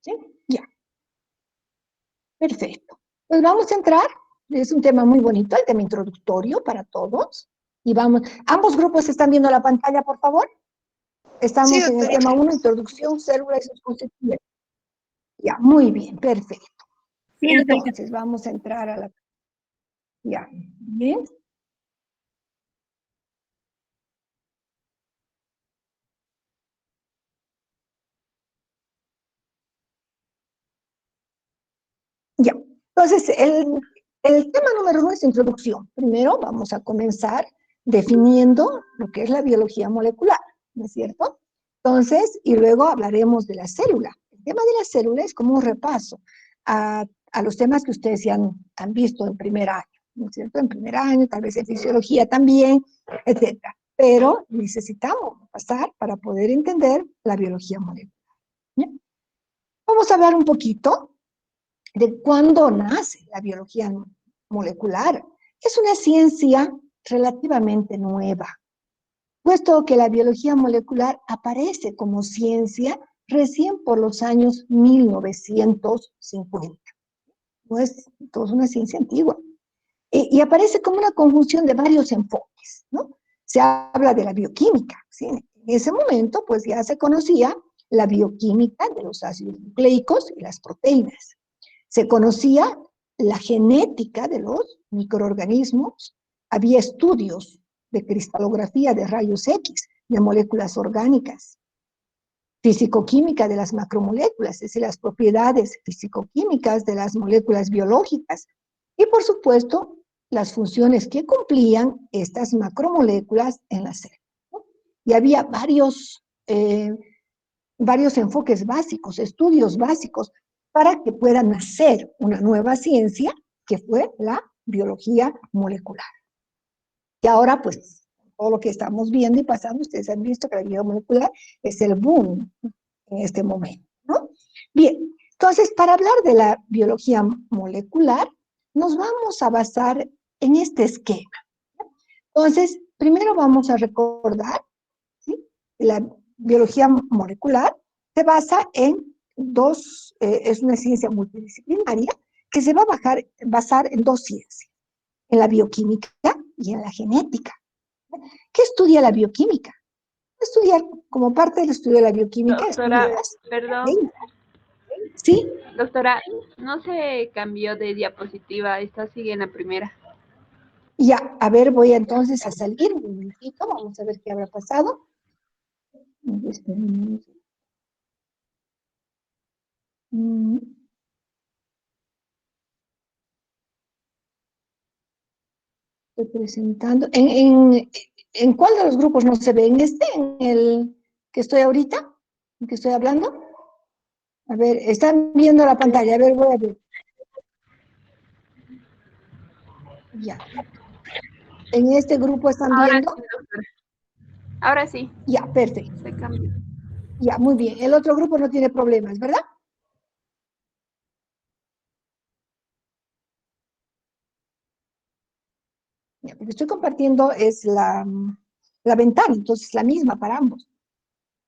¿Sí? Ya, perfecto. Pues vamos a entrar, es un tema muy bonito, el tema introductorio para todos. Y vamos, ambos grupos están viendo la pantalla, por favor. Estamos en el tema 1, introducción, célula y sus constituyentes. Ya, muy bien, perfecto. Entonces, vamos a entrar a la... Ya, bien. Ya, entonces, el tema número 1 es introducción. Primero vamos a comenzar definiendo lo que es la biología molecular, ¿no es cierto? Entonces, y luego hablaremos de la célula. El tema de la célula es como un repaso a los temas que ustedes ya han visto en primer año, ¿no es cierto? En primer año, tal vez en fisiología también, etcétera. Pero necesitamos pasar para poder entender la biología molecular. ¿Bien? Vamos a hablar un poquito de cuándo nace la biología molecular. Es una ciencia relativamente nueva, puesto que la biología molecular aparece como ciencia recién por los años 1950. No es una ciencia antigua. Y aparece como una conjunción de varios enfoques, ¿no? Se habla de la bioquímica, ¿sí? En ese momento, pues ya se conocía la bioquímica de los ácidos nucleicos y las proteínas. Se conocía la genética de los microorganismos, había estudios de cristalografía de rayos X, de moléculas orgánicas, fisicoquímica de las macromoléculas, es decir, las propiedades fisicoquímicas de las moléculas biológicas, y por supuesto, las funciones que cumplían estas macromoléculas en la célula. Y había varios enfoques básicos, estudios básicos, para que pueda nacer una nueva ciencia, que fue la biología molecular. Y ahora, pues, todo lo que estamos viendo y pasando, ustedes han visto que la biología molecular es el boom en este momento, ¿no? Bien, entonces, para hablar de la biología molecular, nos vamos a basar en este esquema. Entonces, primero vamos a recordar, ¿sí? La biología molecular se basa en es una ciencia multidisciplinaria que se va a basar en dos ciencias, en la bioquímica y en la genética. ¿Qué estudia la bioquímica? Estudiar, como parte del estudio de la bioquímica, Doctora, estudia las perdón. ¿Sí? Doctora, no se cambió de diapositiva, esta sigue en la primera. Ya, a ver, voy entonces a salir un momentito, vamos a ver qué habrá pasado. Estoy presentando. ¿En cuál de los grupos no se ve? ¿En este? ¿En el que estoy ahorita? ¿En que estoy hablando? A ver, están viendo la pantalla. A ver, voy a ver. Ya. ¿En este grupo están Ahora viendo? sí, doctora. Ahora sí. Ya, perfecto. Se cambió. Ya, muy bien. El otro grupo no tiene problemas, ¿verdad? Ya, porque estoy compartiendo es la ventana, entonces la misma para ambos.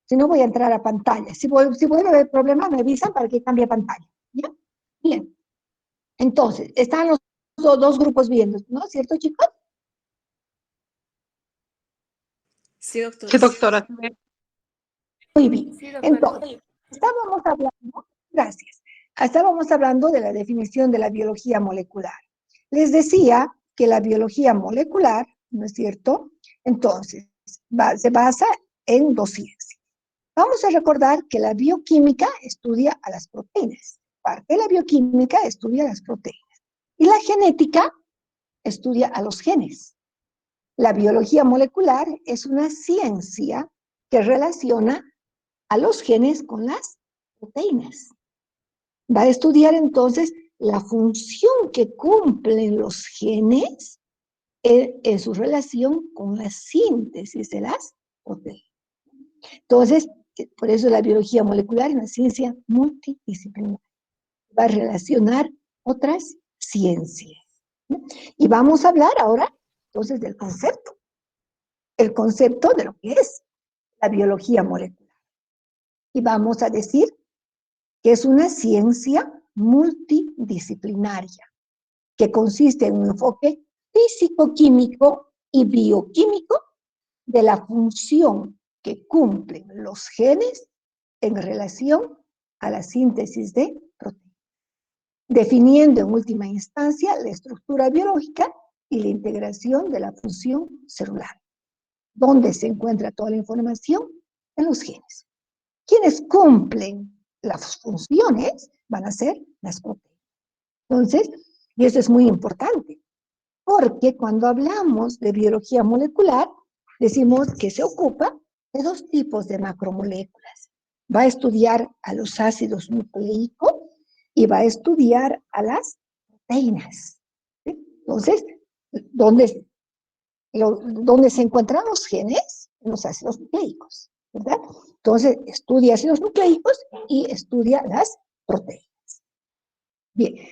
Si no, voy a entrar a pantalla. Si vuelve a haber problemas, me avisan para que cambie pantalla. ¿Ya? Bien. Entonces, están los dos grupos viendo, ¿no? ¿Cierto, chicos? Sí, doctora. Sí, doctora. Muy bien. Sí, doctora. Entonces, estábamos hablando de la definición de la biología molecular. Les decía que la biología molecular, ¿no es cierto? Entonces, se basa en dos ciencias. Vamos a recordar que la bioquímica estudia a las proteínas. Parte de la bioquímica estudia las proteínas. Y la genética estudia a los genes. La biología molecular es una ciencia que relaciona a los genes con las proteínas. Va a estudiar entonces la función que cumplen los genes en su relación con la síntesis de las proteínas. Entonces, por eso la biología molecular es una ciencia multidisciplinaria. Va a relacionar otras ciencias. Y vamos a hablar ahora entonces del concepto. El concepto de lo que es la biología molecular. Y vamos a decir que es una ciencia multidisciplinaria, que consiste en un enfoque físico-químico y bioquímico de la función que cumplen los genes en relación a la síntesis de proteínas, definiendo en última instancia la estructura biológica y la integración de la función celular, donde se encuentra toda la información en los genes. Quienes cumplen las funciones van a ser las proteínas. Entonces, y eso es muy importante, porque cuando hablamos de biología molecular, decimos que se ocupa de dos tipos de macromoléculas. Va a estudiar a los ácidos nucleicos y va a estudiar a las proteínas. ¿Sí? Entonces, ¿dónde se encuentran los genes? En los ácidos nucleicos, ¿verdad? Entonces, estudia ácidos nucleicos y estudia las proteínas. Bien.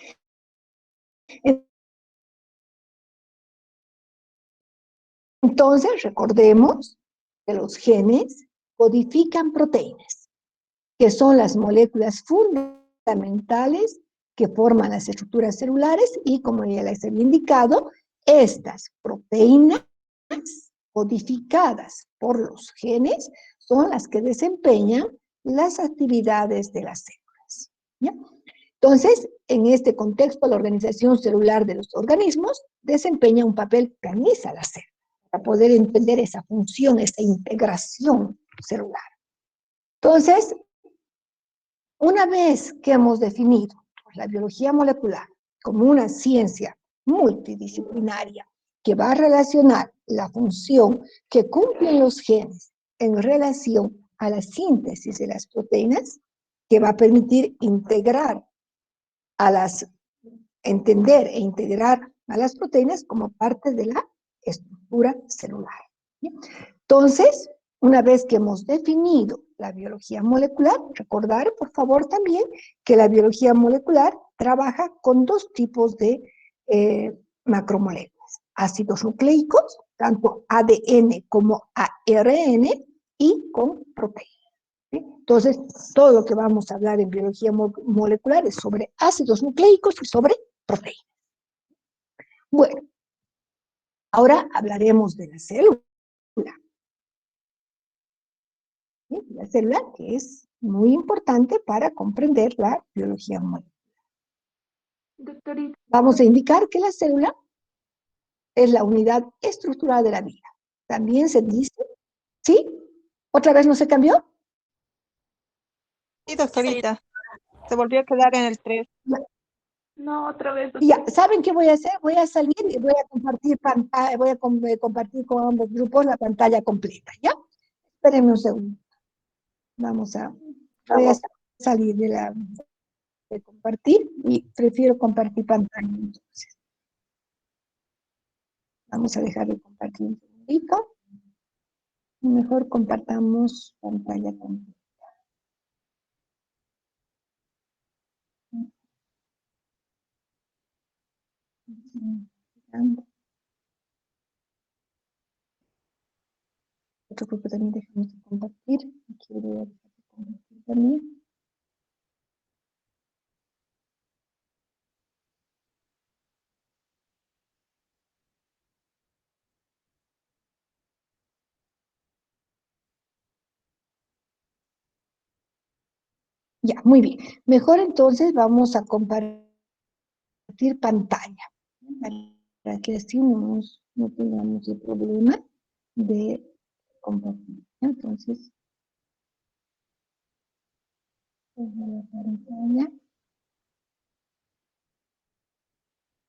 Entonces, recordemos que los genes codifican proteínas, que son las moléculas fundamentales que forman las estructuras celulares y, como ya les había indicado, estas proteínas codificadas por los genes son las que desempeñan las actividades de las células. ¿Ya? Entonces, en este contexto, la organización celular de los organismos desempeña un papel que organiza la célula para poder entender esa función, esa integración celular. Entonces, una vez que hemos definido la biología molecular como una ciencia multidisciplinaria que va a relacionar la función que cumplen los genes en relación a la síntesis de las proteínas, que va a permitir entender e integrar a las proteínas como parte de la estructura celular. ¿Sí? Entonces, una vez que hemos definido la biología molecular, recordar, por favor, también que la biología molecular trabaja con dos tipos de macromoléculas: ácidos nucleicos, tanto ADN como ARN, y con proteínas. ¿Sí? Entonces, todo lo que vamos a hablar en biología molecular es sobre ácidos nucleicos y sobre proteínas. Bueno, ahora hablaremos de la célula. ¿Sí? La célula, que es muy importante para comprender la biología molecular. Doctorita, Vamos a indicar que la célula es la unidad estructural de la vida. También se dice, ¿sí? ¿Otra vez no se cambió? Sí, doctorita. Se volvió a quedar en el 3. no, otra vez, Ya, ¿saben qué voy a hacer? Voy a salir y voy a compartir pantalla, voy a compartir con ambos grupos la pantalla completa, ¿ya? Espérenme un segundo. Voy a salir de compartir y prefiero compartir pantalla entonces. Vamos a dejar de compartir un segundito. Mejor compartamos pantalla completa. Otro grupo también dejamos de compartir. Aquí voy a dejar de compartir también. Ya, muy bien. Mejor entonces vamos a compartir pantalla, para que así no tengamos el problema de compartir. Entonces, voy a pantalla,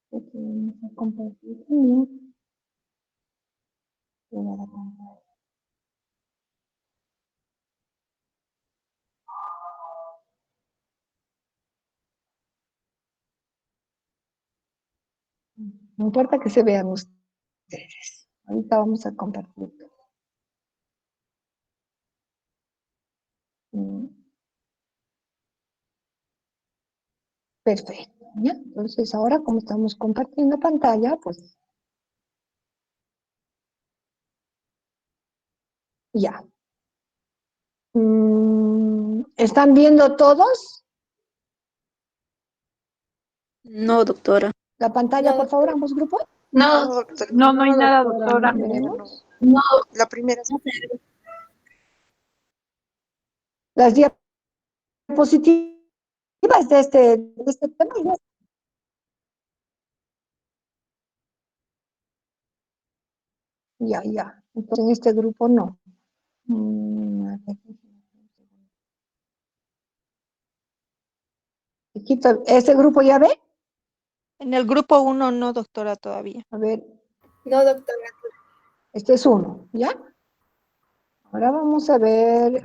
porque vamos a compartir también toda la pantalla. No importa que se vean ustedes. Ahorita vamos a compartir todo. Perfecto. ¿Ya? Entonces, ahora como estamos compartiendo pantalla, pues ya. ¿Están viendo todos? No, doctora. La pantalla, No, por favor, ambos grupos. No, No, doctora. no, no hay nada, doctora, doctora. no, Veremos. No, La primera. Las diapositivas de este tema. Ya. Entonces, en este grupo no. A ver. Quito, ¿este grupo ya ve? En el grupo 1 no, doctora, todavía. A ver, No, doctora. este es uno, ¿ya? Ahora vamos a ver.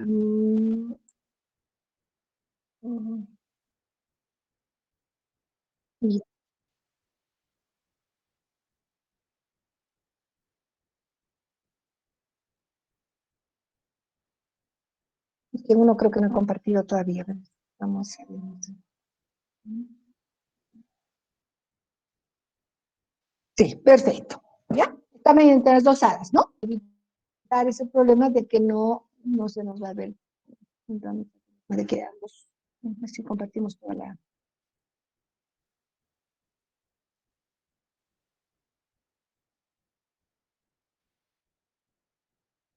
Ya. Es que uno creo que no he compartido todavía. Vamos a ver. Sí, perfecto. ¿Ya? También entre las dos salas, ¿no? Evitar ese problema de que no se nos va a ver. De que ambos, así compartimos toda la...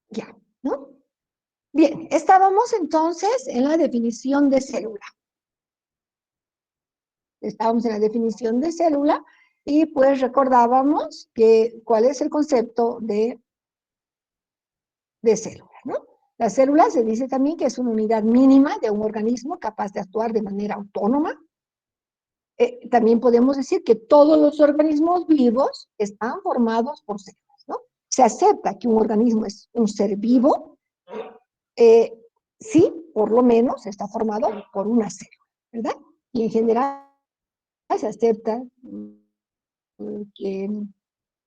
Ya, ¿no? Bien, estábamos entonces en la definición de célula. Estábamos en la definición de célula y pues recordábamos que cuál es el concepto de célula, ¿no? La célula se dice también que es una unidad mínima de un organismo capaz de actuar de manera autónoma. También podemos decir que todos los organismos vivos están formados por células, ¿no? Se acepta que un organismo es un ser vivo, sí, por lo menos está formado por una célula, ¿verdad? Y en general se acepta que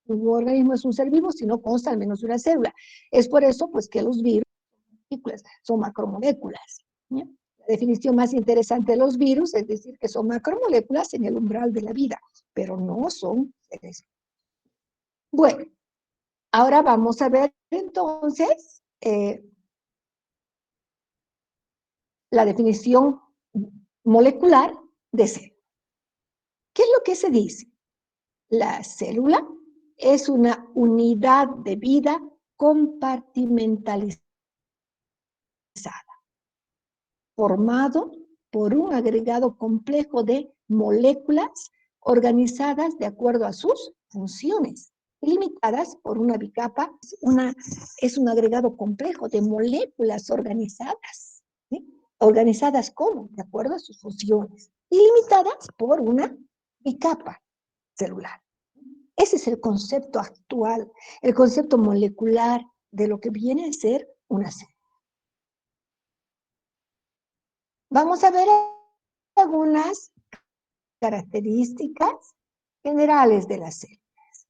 un organismo es un ser vivo si no consta al menos de una célula. Es por eso, pues, que los virus son macromoléculas, ¿ya? La definición más interesante de los virus es decir que son macromoléculas en el umbral de la vida, pero no son seres. Bueno, ahora vamos a ver entonces la definición molecular de célula. ¿Qué es lo que se dice? La célula es una unidad de vida compartimentalizada, formado por un agregado complejo de moléculas organizadas de acuerdo a sus funciones, limitadas por una bicapa. Es un agregado complejo de moléculas organizadas, ¿sí? ¿Organizadas cómo? De acuerdo a sus funciones, y limitadas por una bicapa celular. Ese es el concepto actual, el concepto molecular de lo que viene a ser una célula. Vamos a ver algunas características generales de las células.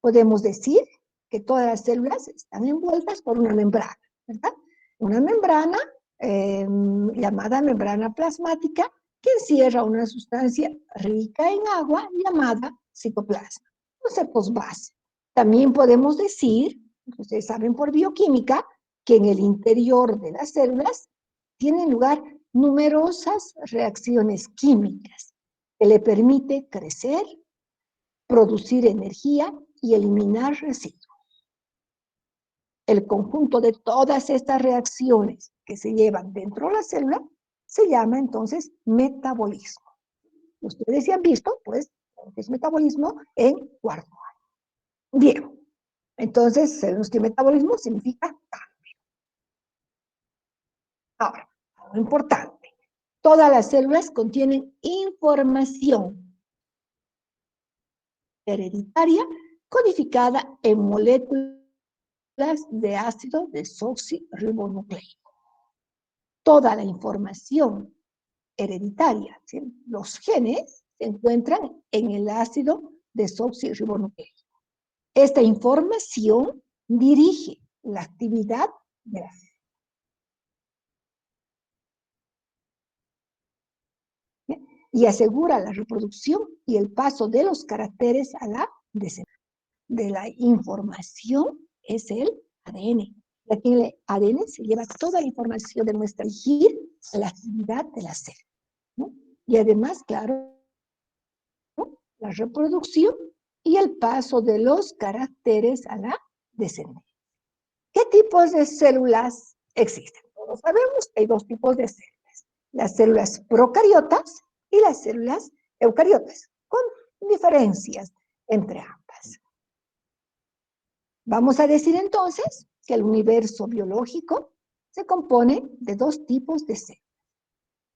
Podemos decir que todas las células están envueltas por una membrana, ¿verdad? Una membrana llamada membrana plasmática que encierra una sustancia rica en agua llamada citoplasma. Conceptos base. También podemos decir, ustedes saben por bioquímica, que en el interior de las células tienen lugar numerosas reacciones químicas que le permite crecer, producir energía y eliminar residuos. El conjunto de todas estas reacciones que se llevan dentro de la célula se llama entonces metabolismo. Ustedes ya han visto, pues, que es metabolismo en cuarto año. Bien, entonces sabemos que metabolismo significa cambio. Ahora, lo importante, todas las células contienen información hereditaria codificada en moléculas de ácido desoxirribonucleico. Toda la información hereditaria, ¿sí? Los genes se encuentran en el ácido desoxirribonucleico. Esta información dirige la actividad de la célula. Y asegura la reproducción y el paso de los caracteres a la descendencia. De la información es el ADN. Y aquí en el ADN se lleva toda la información de nuestra dirigir la actividad de la célula, ¿no? Y además, claro, la reproducción y el paso de los caracteres a la descendencia. ¿Qué tipos de células existen? Todos sabemos que hay dos tipos de células, las células procariotas y las células eucariotas, con diferencias entre ambas. Vamos a decir entonces que el universo biológico se compone de dos tipos de células.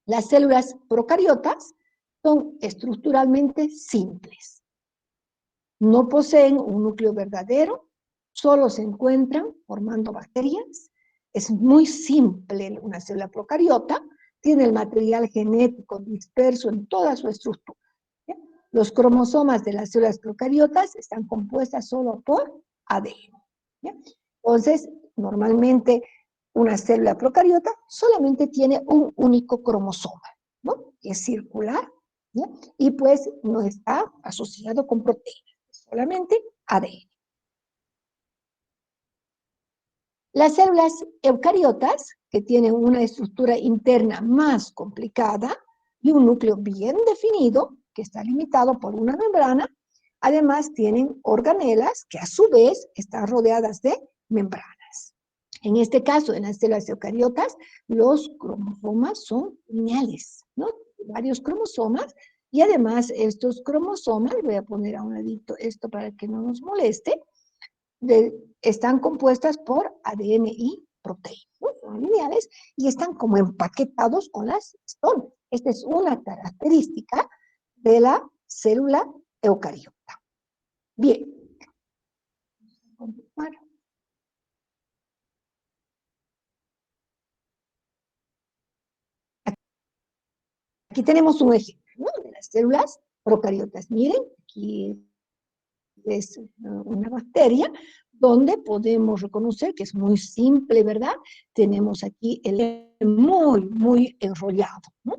Las células procariotas son estructuralmente simples. No poseen un núcleo verdadero, solo se encuentran formando bacterias. Es muy simple una célula procariota, tiene el material genético disperso en toda su estructura. ¿Sí? Los cromosomas de las células procariotas están compuestas solo por ADN. ¿Sí? Entonces, normalmente una célula procariota solamente tiene un único cromosoma, ¿no? Que es circular, ¿sí? Y pues no está asociado con proteínas, solamente ADN. Las células eucariotas, que tienen una estructura interna más complicada y un núcleo bien definido, que está limitado por una membrana, además tienen organelas que a su vez están rodeadas de membranas. En este caso, en las células eucariotas, los cromosomas son lineales, ¿no? Varios cromosomas, y además estos cromosomas, voy a poner a un ladito esto para que no nos moleste, están compuestas por ADN y proteínas, ¿no? Son lineales y están como empaquetados con las estonas. Esta es una característica de la célula eucariota. Bien. Aquí tenemos un ejemplo, ¿no? De las células procariotas. Miren, aquí es una bacteria donde podemos reconocer que es muy simple, ¿verdad? Tenemos aquí el muy enrollado, ¿no?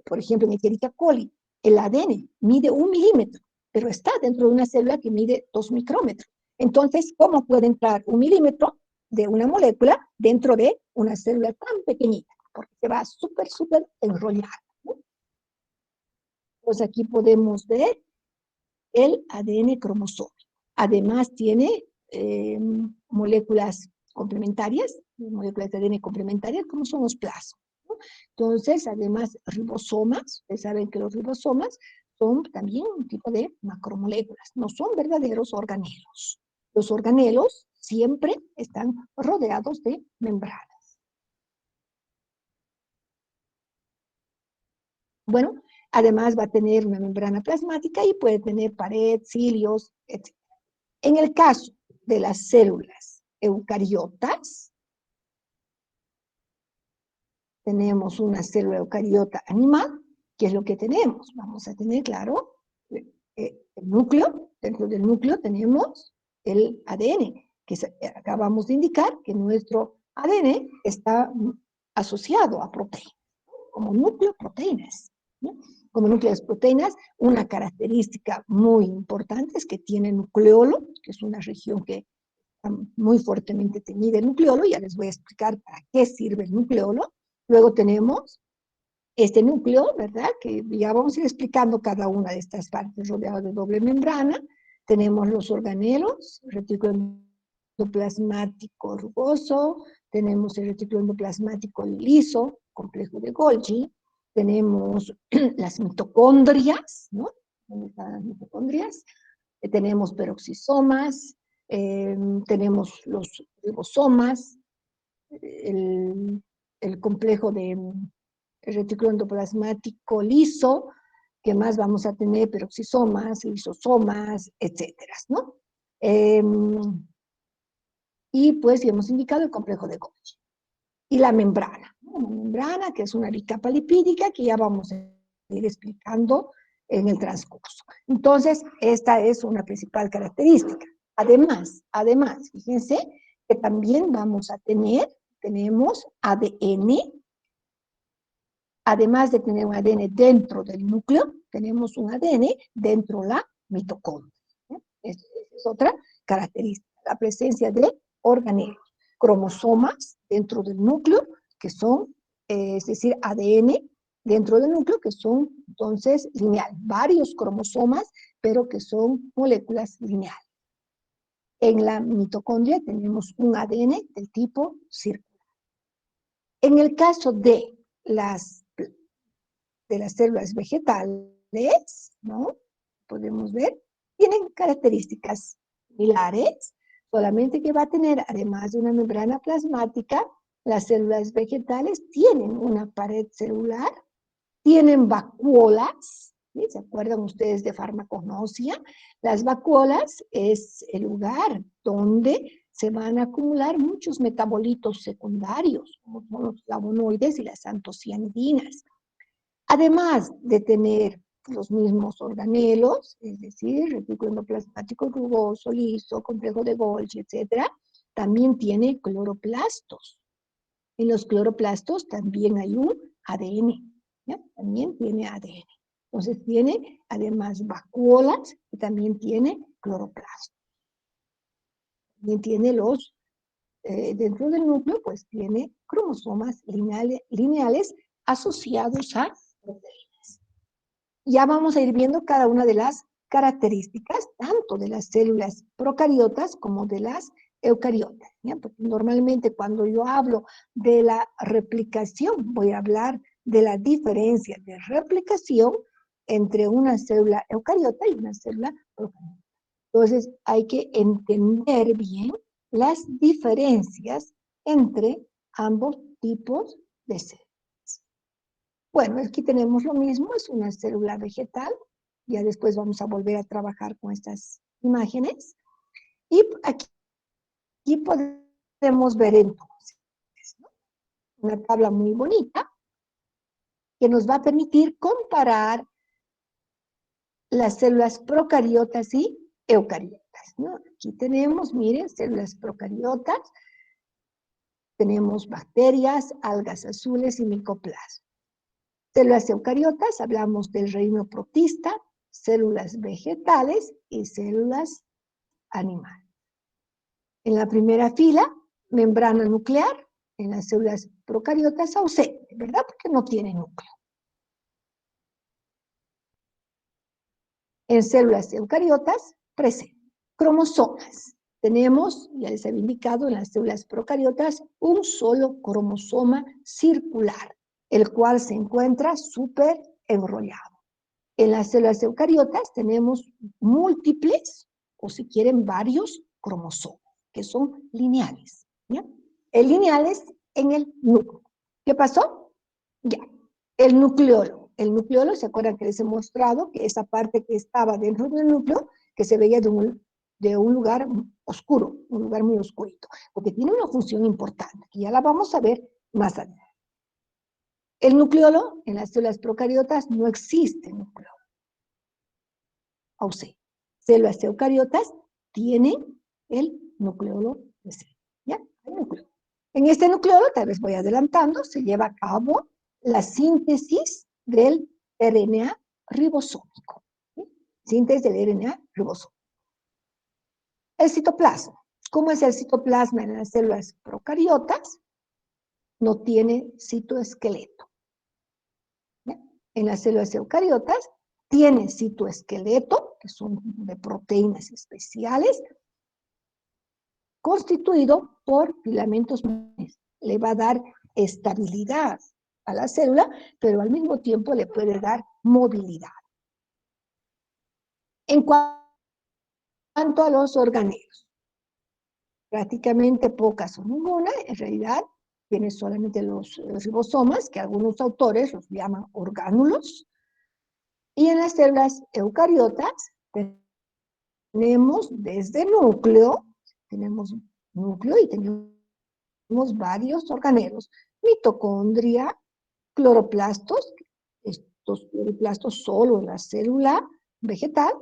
Por ejemplo, en Escherichia coli, el ADN mide 1 milímetro, pero está dentro de una célula que mide 2 micrómetros. Entonces, ¿cómo puede entrar 1 milímetro de una molécula dentro de una célula tan pequeñita? Porque se va súper enrollado, ¿no? Pues aquí podemos ver el ADN cromosómico. Además tiene moléculas complementarias, moléculas de ADN complementarias, como son los plasmas, ¿no? Entonces, además, ribosomas, ustedes saben que los ribosomas son también un tipo de macromoléculas, no son verdaderos organelos. Los organelos siempre están rodeados de membranas. Bueno, además va a tener una membrana plasmática y puede tener pared, cilios, etc. En el caso de las células eucariotas, tenemos una célula eucariota animal, ¿qué es lo que tenemos? Vamos a tener, claro, el núcleo. Dentro del núcleo tenemos el ADN, que acabamos de indicar que nuestro ADN está asociado a proteínas, como núcleo proteínas, ¿no? Como núcleos proteínas, una característica muy importante es que tiene nucleolo, que es una región que está muy fuertemente teñida en nucleolo. Ya les voy a explicar para qué sirve el nucleolo. Luego tenemos este núcleo, ¿verdad? Que ya vamos a ir explicando cada una de estas partes rodeadas de doble membrana. Tenemos los organelos, el retículo endoplasmático rugoso, tenemos el retículo endoplasmático liso, complejo de Golgi, tenemos las mitocondrias, ¿no? ¿Dónde están las mitocondrias? Tenemos peroxisomas, tenemos los ribosomas, el complejo de el retículo endoplasmático liso, que más vamos a tener peroxisomas, lisosomas, etcétera, ¿no? Y pues ya hemos indicado el complejo de Golgi. Y la membrana, ¿no? Una membrana que es una bicapa lipídica que ya vamos a ir explicando en el transcurso. Entonces, esta es una principal característica. Además, fíjense que también vamos a tener, tenemos ADN, además de tener un ADN dentro del núcleo, tenemos un ADN dentro de la mitocondria. Esa es otra característica, la presencia de organelos, cromosomas dentro del núcleo, que son, es decir, ADN dentro del núcleo que son entonces lineales, varios cromosomas, pero que son moléculas lineales. En la mitocondria tenemos un ADN del tipo circular. En el caso de las células vegetales, ¿no? Podemos ver, tienen características similares, solamente que va a tener, además de una membrana plasmática, las células vegetales tienen una pared celular, tienen vacuolas, ¿sí? ¿Se acuerdan ustedes de farmacognosia? Las vacuolas es el lugar donde se van a acumular muchos metabolitos secundarios, como son los flavonoides y las antocianidinas. Además de tener los mismos organelos, es decir, retículo endoplasmático rugoso, liso, complejo de Golgi, etc., también tiene cloroplastos. En los cloroplastos también hay un ADN, ¿ya? También tiene ADN. Entonces tiene además vacuolas y también tiene cloroplastos. También tiene dentro del núcleo, pues tiene cromosomas lineales asociados a proteínas. Ya vamos a ir viendo cada una de las características, tanto de las células procariotas como de las eucariotas, ¿ya? Porque normalmente cuando yo hablo de la replicación, voy a hablar de la diferencia de replicación entre una célula eucariota y una célula procariota. Entonces hay que entender bien las diferencias entre ambos tipos de células. Bueno, aquí tenemos lo mismo, es una célula vegetal. Ya después vamos a volver a trabajar con estas imágenes. Y aquí podemos ver entonces, ¿no? Una tabla muy bonita que nos va a permitir comparar las células procariotas y eucariotas, ¿no? Aquí tenemos, miren, células procariotas, tenemos bacterias, algas azules y micoplasma. Células eucariotas, hablamos del reino protista, células vegetales y células animales. En la primera fila, membrana nuclear, en las células procariotas ausente, ¿verdad? Porque no tiene núcleo. En células eucariotas, presente. Cromosomas. Tenemos, ya les había indicado, en las células procariotas, un solo cromosoma circular, el cual se encuentra súper enrollado. En las células eucariotas tenemos múltiples, o si quieren, varios cromosomas, que son lineales, ¿ya? El lineal es en el núcleo. ¿Qué pasó? Ya, el nucleolo. El nucleolo, ¿se acuerdan que les he mostrado que esa parte que estaba dentro del núcleo, que se veía de un lugar oscuro, un lugar muy oscurito, porque tiene una función importante, que ya la vamos a ver más adelante. El nucleolo, en las células procariotas, no existe núcleo ausente. Células eucariotas tienen el nucleolo presente, ¿ya? El núcleo. En este nucleolo, tal vez voy adelantando, se lleva a cabo la síntesis del RNA ribosómico. ¿Sí? Síntesis del RNA ribosómico. El citoplasma. ¿Cómo es el citoplasma en las células procariotas? No tiene citoesqueleto. ¿Ya? En las células eucariotas tiene citoesqueleto, que son de proteínas especiales, constituido por filamentos. Le va a dar estabilidad a la célula, pero al mismo tiempo le puede dar movilidad. En cuanto a los organelos, prácticamente pocas o ninguna, en realidad tiene solamente los ribosomas, que algunos autores los llaman orgánulos, y en las células eucariotas tenemos desde núcleo y tenemos varios organelos, mitocondria, cloroplastos, estos cloroplastos solo en la célula vegetal,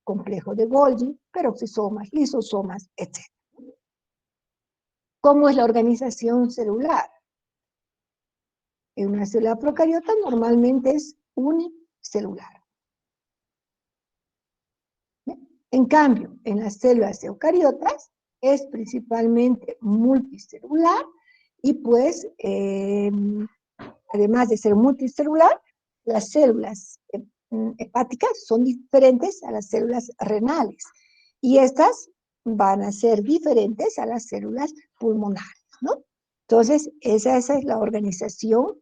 complejo de Golgi, peroxisomas, lisosomas, etc. ¿Cómo es la organización celular? En una célula procariota normalmente es unicelular. En cambio, en las células eucariotas es principalmente multicelular y pues además de ser multicelular, las células hepáticas son diferentes a las células renales y estas van a ser diferentes a las células pulmonares, ¿no? Entonces, esa es la organización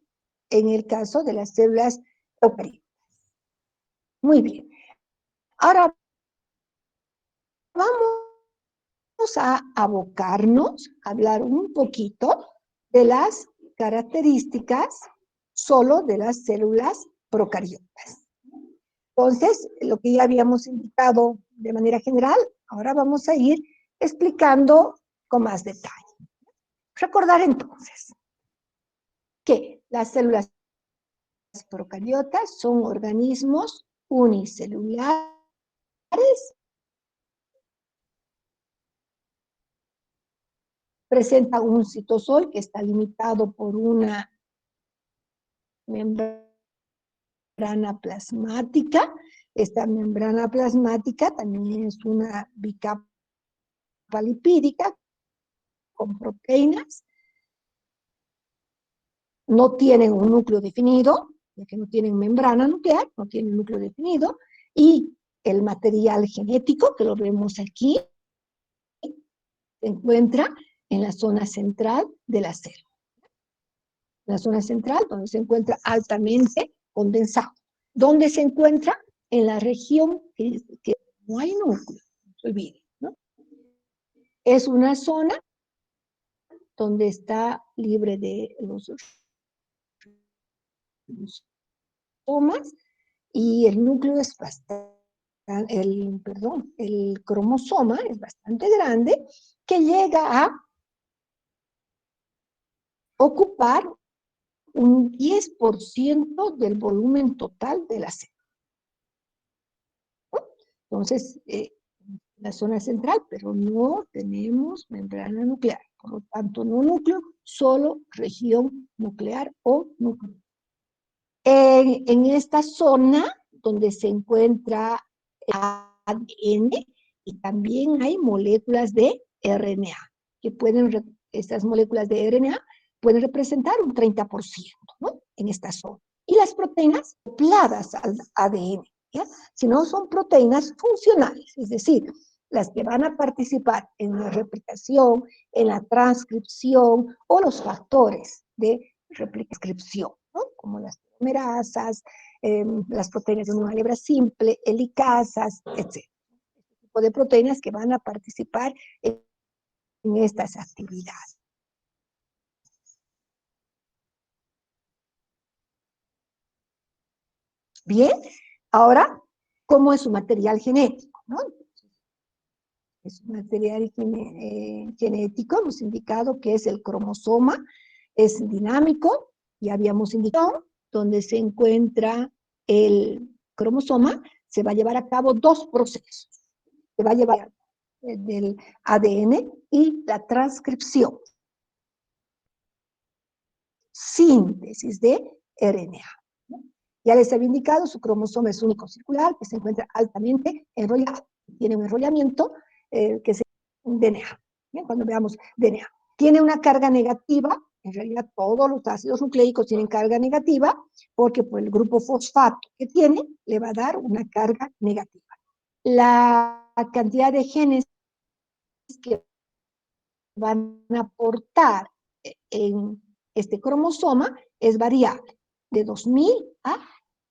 en el caso de las células eucarióticas. Muy bien. Ahora vamos a abocarnos a hablar un poquito de las características solo de las células procariotas. Entonces, lo que ya habíamos indicado de manera general, ahora vamos a ir explicando con más detalle. Recordar entonces que las células procariotas son organismos unicelulares presenta un citosol que está limitado por una membrana plasmática. Esta membrana plasmática también es una bicapa lipídica con proteínas. No tienen un núcleo definido, ya que no tienen membrana nuclear, no tienen núcleo definido, y el material genético, que lo vemos aquí, se encuentra en la zona central de la célula. La zona central, donde se encuentra altamente condensado. ¿Dónde se encuentra? En la región que no hay núcleo, no se olvide, ¿no? Es una zona donde está libre de los cromosomas y el núcleo es bastante, el cromosoma es bastante grande, que llega a ocupar un 10% del volumen total de la célula. Entonces, la zona central, pero no tenemos membrana nuclear. Por lo tanto, no núcleo, solo región nuclear o núcleo. En esta zona donde se encuentra el ADN y también hay moléculas de RNA, que estas moléculas de RNA pueden representar un 30%, ¿no? En esta zona. Y las proteínas acopladas al ADN, ¿ya? Si no, son proteínas funcionales, es decir, las que van a participar en la replicación, en la transcripción o los factores de replicación, ¿no? Como las telomerasas, las proteínas de una hebra simple, helicasas, etc. Este tipo de proteínas que van a participar en estas actividades. Bien, ahora, ¿cómo es su material genético? ¿No? Es un material genético, hemos indicado que es el cromosoma, es dinámico, ya habíamos indicado, donde se encuentra el cromosoma, se va a llevar a cabo dos procesos. Se va a llevar del ADN y la transcripción. Síntesis de RNA. Ya les había indicado, su cromosoma es único circular, que se encuentra altamente enrollado. Tiene un enrollamiento que se llama DNA. Bien, cuando veamos DNA. Tiene una carga negativa, en realidad todos los ácidos nucleicos tienen carga negativa, porque por el grupo fosfato que tiene, le va a dar una carga negativa. La cantidad de genes que van a aportar en este cromosoma es variable, de 2000 a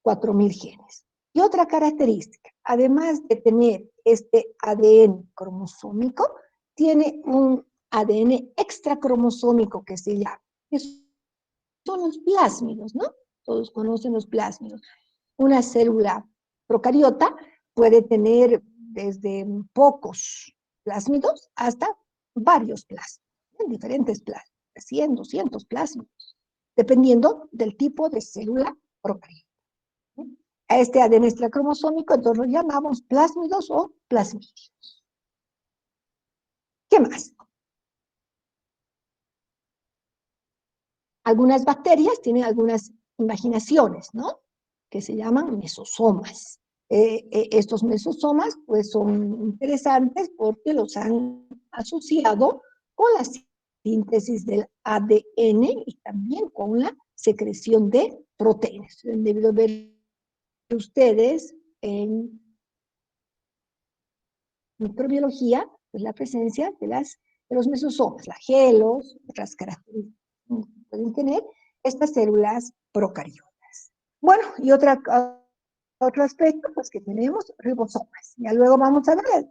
4000 genes. Y otra característica, además de tener este ADN cromosómico, tiene un ADN extracromosómico que se llama, que son los plásmidos, ¿no? Todos conocen los plásmidos. Una célula procariota puede tener desde pocos plásmidos hasta varios plásmidos, diferentes plásmidos, 100, 200 plásmidos, dependiendo del tipo de célula procariota. A este ADN extracromosómico entonces lo llamamos plásmidos o plasmidios. ¿Qué más? Algunas bacterias tienen algunas imaginaciones, ¿no? Que se llaman mesosomas. Estos mesosomas pues son interesantes porque los han asociado con la síntesis del ADN y también con la secreción de proteínas. Han debido ver ustedes en microbiología pues, la presencia de los mesosomas, flagelos, otras características pueden tener estas células procariotas. Bueno, y otro aspecto pues que tenemos ribosomas. Ya luego vamos a ver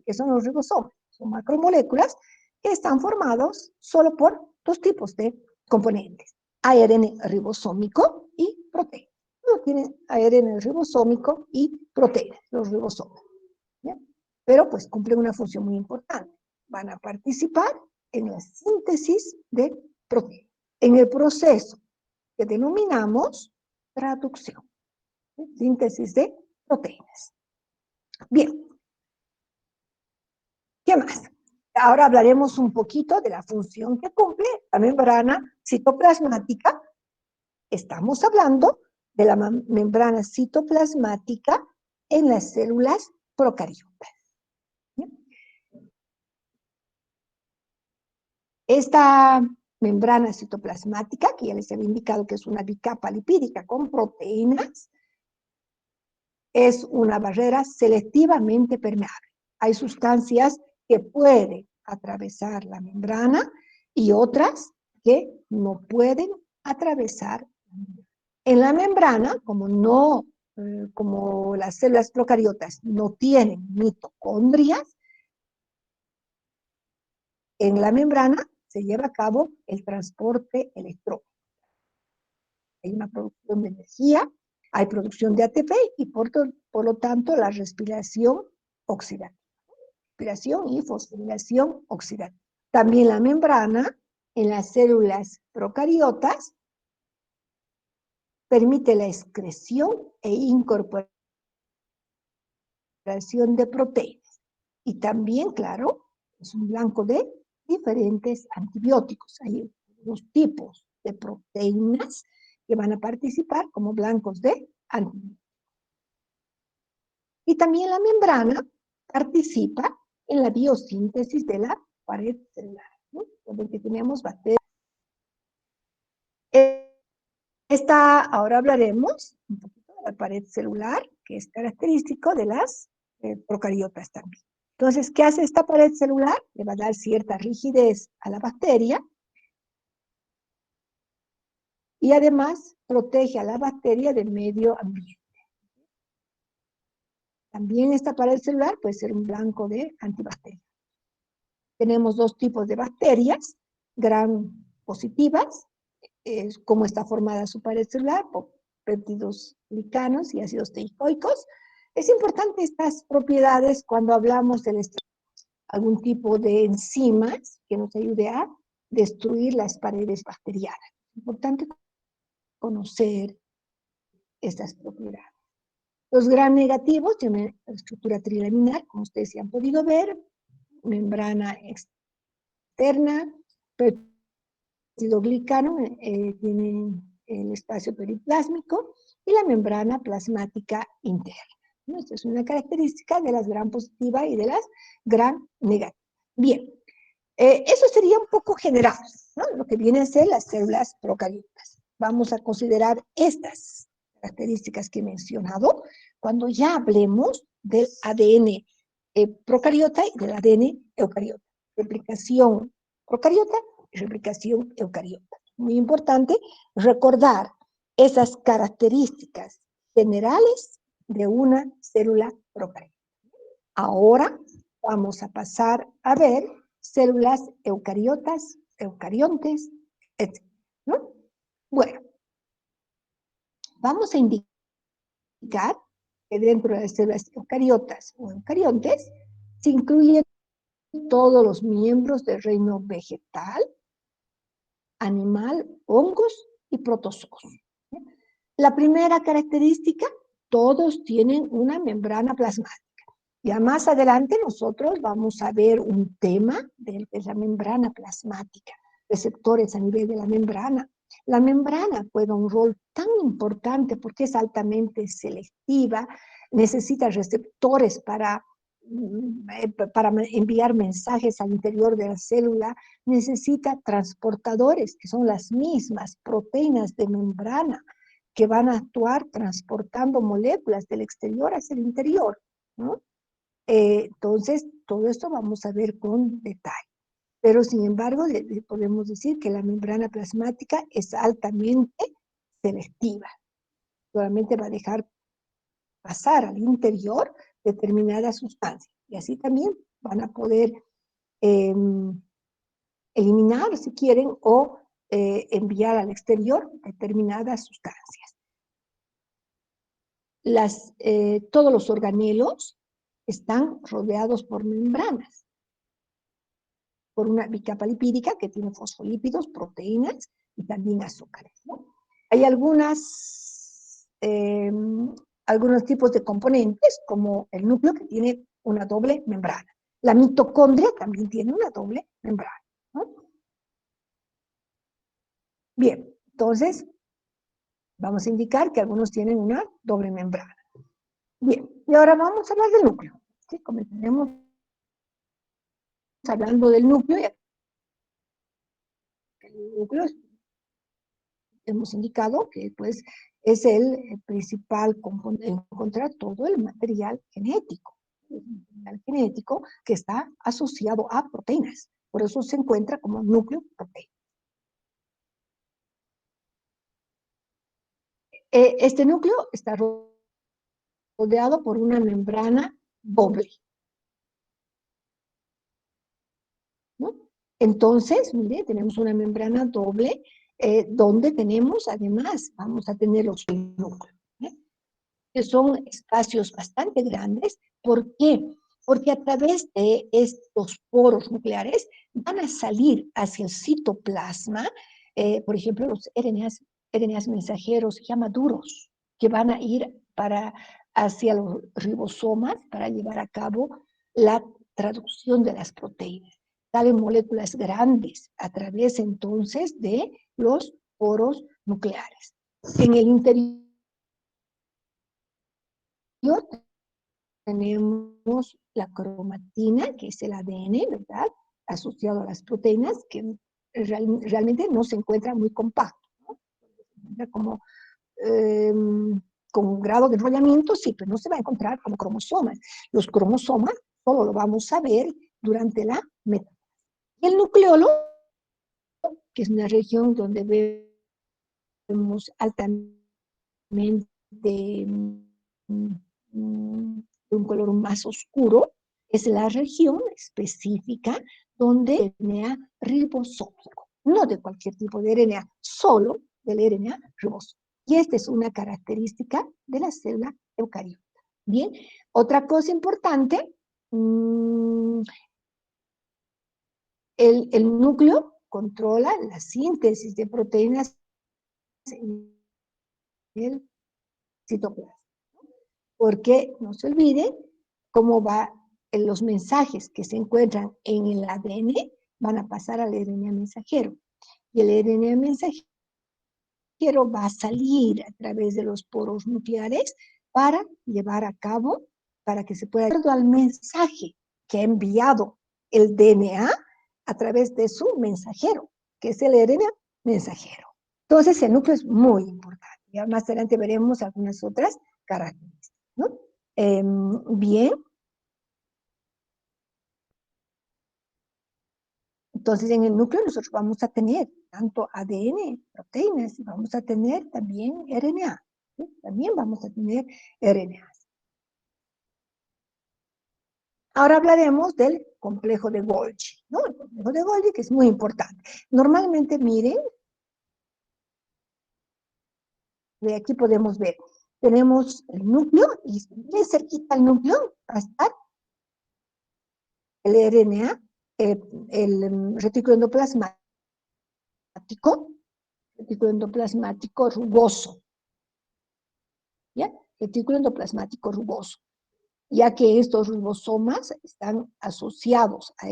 qué son los ribosomas. Son macromoléculas que están formados solo por dos tipos de componentes: ARN ribosómico y proteína. No tienen ARN ribosómico y proteína, los ribosomas. ¿Ya? Pero pues cumplen una función muy importante. Van a participar en la síntesis de proteínas, en el proceso que denominamos traducción, síntesis de proteínas. Bien, ¿qué más? Ahora hablaremos un poquito de la función que cumple la membrana citoplasmática. Estamos hablando de la membrana citoplasmática en las células procariotas. Esta membrana citoplasmática, que ya les había indicado que es una bicapa lipídica con proteínas, es una barrera selectivamente permeable. Hay sustancias que pueden atravesar la membrana y otras que no pueden atravesar. En la membrana, como las células procariotas no tienen mitocondrias, en la membrana se lleva a cabo el transporte electrónico. Hay una producción de energía, hay producción de ATP y por lo tanto la respiración oxidativa. Respiración y fosforilación oxidativa. También la membrana en las células procariotas permite la excreción e incorporación de proteínas. Y también, claro, es un blanco de diferentes antibióticos. Hay dos tipos de proteínas que van a participar como blancos de antibióticos. Y también la membrana participa en la biosíntesis de la pared celular, ¿no? Donde tenemos bacterias. Ahora hablaremos un poquito de la pared celular, que es característico de las procariotas también. Entonces, ¿qué hace esta pared celular? Le va a dar cierta rigidez a la bacteria y además protege a la bacteria del medio ambiente. También esta pared celular puede ser un blanco de antibacterias. Tenemos dos tipos de bacterias, gram positivas, cómo está formada su pared celular, por péptidos glicanos y ácidos teicoicos. Es importante estas propiedades cuando hablamos de algún tipo de enzimas que nos ayude a destruir las paredes bacterianas. Es importante conocer estas propiedades. Los gram negativos tienen estructura trilaminar, como ustedes ya han podido ver, membrana externa, peptidoglicano tiene el espacio periplásmico y la membrana plasmática interna. ¿No? Esta es una característica de las gram positivas y de las gram negativas. Bien, eso sería un poco general, ¿no? Lo que viene a ser las células procariotas. Vamos a considerar estas características que he mencionado cuando ya hablemos del ADN procariota y del ADN eucariota. Replicación procariota y replicación eucariota. Muy importante recordar esas características generales de una célula procariota. Ahora vamos a pasar a ver células eucariotas, eucariontes, etc. ¿No? Bueno, vamos a indicar que dentro de las células eucariotas o eucariontes se incluyen todos los miembros del reino vegetal, animal, hongos y protozoos. La primera característica, todos tienen una membrana plasmática. Ya más adelante nosotros vamos a ver un tema de la membrana plasmática, receptores a nivel de la membrana. La membrana juega un rol tan importante porque es altamente selectiva, necesita receptores para para enviar mensajes al interior de la célula, necesita transportadores, que son las mismas proteínas de membrana que van a actuar transportando moléculas del exterior hacia el interior, ¿no? Entonces, todo esto vamos a ver con detalle. Pero, sin embargo, podemos decir que la membrana plasmática es altamente selectiva. Solamente va a dejar pasar al interior determinadas sustancias. Y así también van a poder eliminar, si quieren, o enviar al exterior determinadas sustancias. Todos los organelos están rodeados por membranas, por una bicapa lipídica que tiene fosfolípidos, proteínas y también azúcares, ¿no? Hay algunos tipos de componentes, como el núcleo, que tiene una doble membrana. La mitocondria también tiene una doble membrana, ¿no? Bien, entonces vamos a indicar que algunos tienen una doble membrana. Bien, y ahora vamos a hablar del núcleo. ¿Sí? Comencemos hablando del núcleo. El núcleo hemos indicado que pues, es el principal componente, encontrar todo el material genético. El material genético que está asociado a proteínas. Por eso se encuentra como núcleo proteína. Este núcleo está rodeado por una membrana doble, ¿no? Entonces, mire, tenemos una membrana doble donde tenemos, además, vamos a tener los núcleos, que son espacios bastante grandes. ¿Por qué? Porque a través de estos poros nucleares van a salir hacia el citoplasma, por ejemplo, los RNAs mensajeros ya maduros, que van a ir hacia los ribosomas para llevar a cabo la traducción de las proteínas. Salen moléculas grandes a través entonces de los poros nucleares. En el interior tenemos la cromatina, que es el ADN, ¿verdad? Asociado a las proteínas, que realmente no se encuentra muy compacto, ¿no? Se encuentra como con un grado de enrollamiento, sí, pero no se va a encontrar como cromosomas. Los cromosomas solo lo vamos a ver durante la metástasis. Y el nucleolo, que es una región donde vemos altamente de un color más oscuro, es la región específica donde el RNA ribosómico, no de cualquier tipo de RNA, solo del RNA ribosómico. Y esta es una característica de la célula eucariota. Bien, otra cosa importante, el núcleo controla la síntesis de proteínas en el citoplasma. Porque no se olvide cómo va los mensajes que se encuentran en el ADN van a pasar al RNA mensajero. Y el RNA mensajero va a salir a través de los poros nucleares para llevar a cabo, para que se pueda dar al mensaje que ha enviado el DNA a través de su mensajero, que es el RNA mensajero. Entonces, el núcleo es muy importante. Ya más adelante veremos algunas otras características, ¿no? Bien. Entonces, en el núcleo nosotros vamos a tener tanto ADN, proteínas, y vamos a tener también RNA. ¿Sí? También vamos a tener RNA. Ahora hablaremos del complejo de Golgi, ¿no? El complejo de Golgi, que es muy importante. Normalmente, miren, de aquí podemos ver, tenemos el núcleo, y bien cerquita al núcleo va a estar el RNA, el retículo endoplasmático rugoso, ¿ya? Retículo endoplasmático rugoso, ya que estos ribosomas están asociados a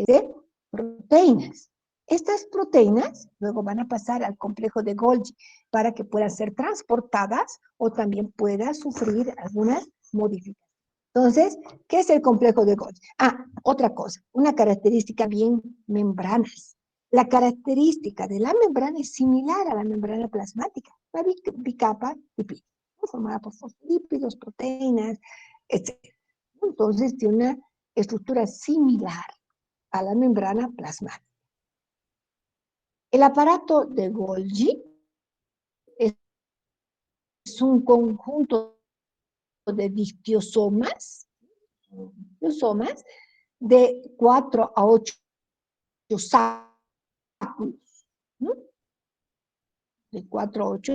proteínas. Estas proteínas luego van a pasar al complejo de Golgi para que puedan ser transportadas o también puedan sufrir algunas modificaciones. Entonces, ¿qué es el complejo de Golgi? Ah, otra cosa, una característica bien membranas. La característica de la membrana es similar a la membrana plasmática, la bicapa lipídica, formada por fosfolípidos, proteínas, etc. Entonces, tiene una estructura similar a la membrana plasmática. El aparato de Golgi es un conjunto de dictiosomas de 4 a 8 sáculos, ¿no? De 4 a 8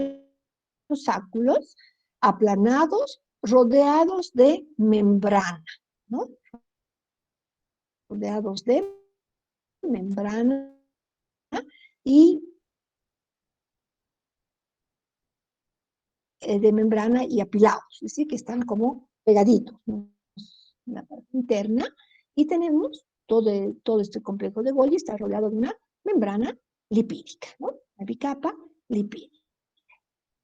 sáculos aplanados, rodeados de membrana, ¿no? Rodeados de membrana y apilados, es decir, que están como pegaditos, ¿no? En la parte interna, y tenemos todo este complejo de Golgi está rodeado de una membrana lipídica, ¿no? La bicapa lipídica.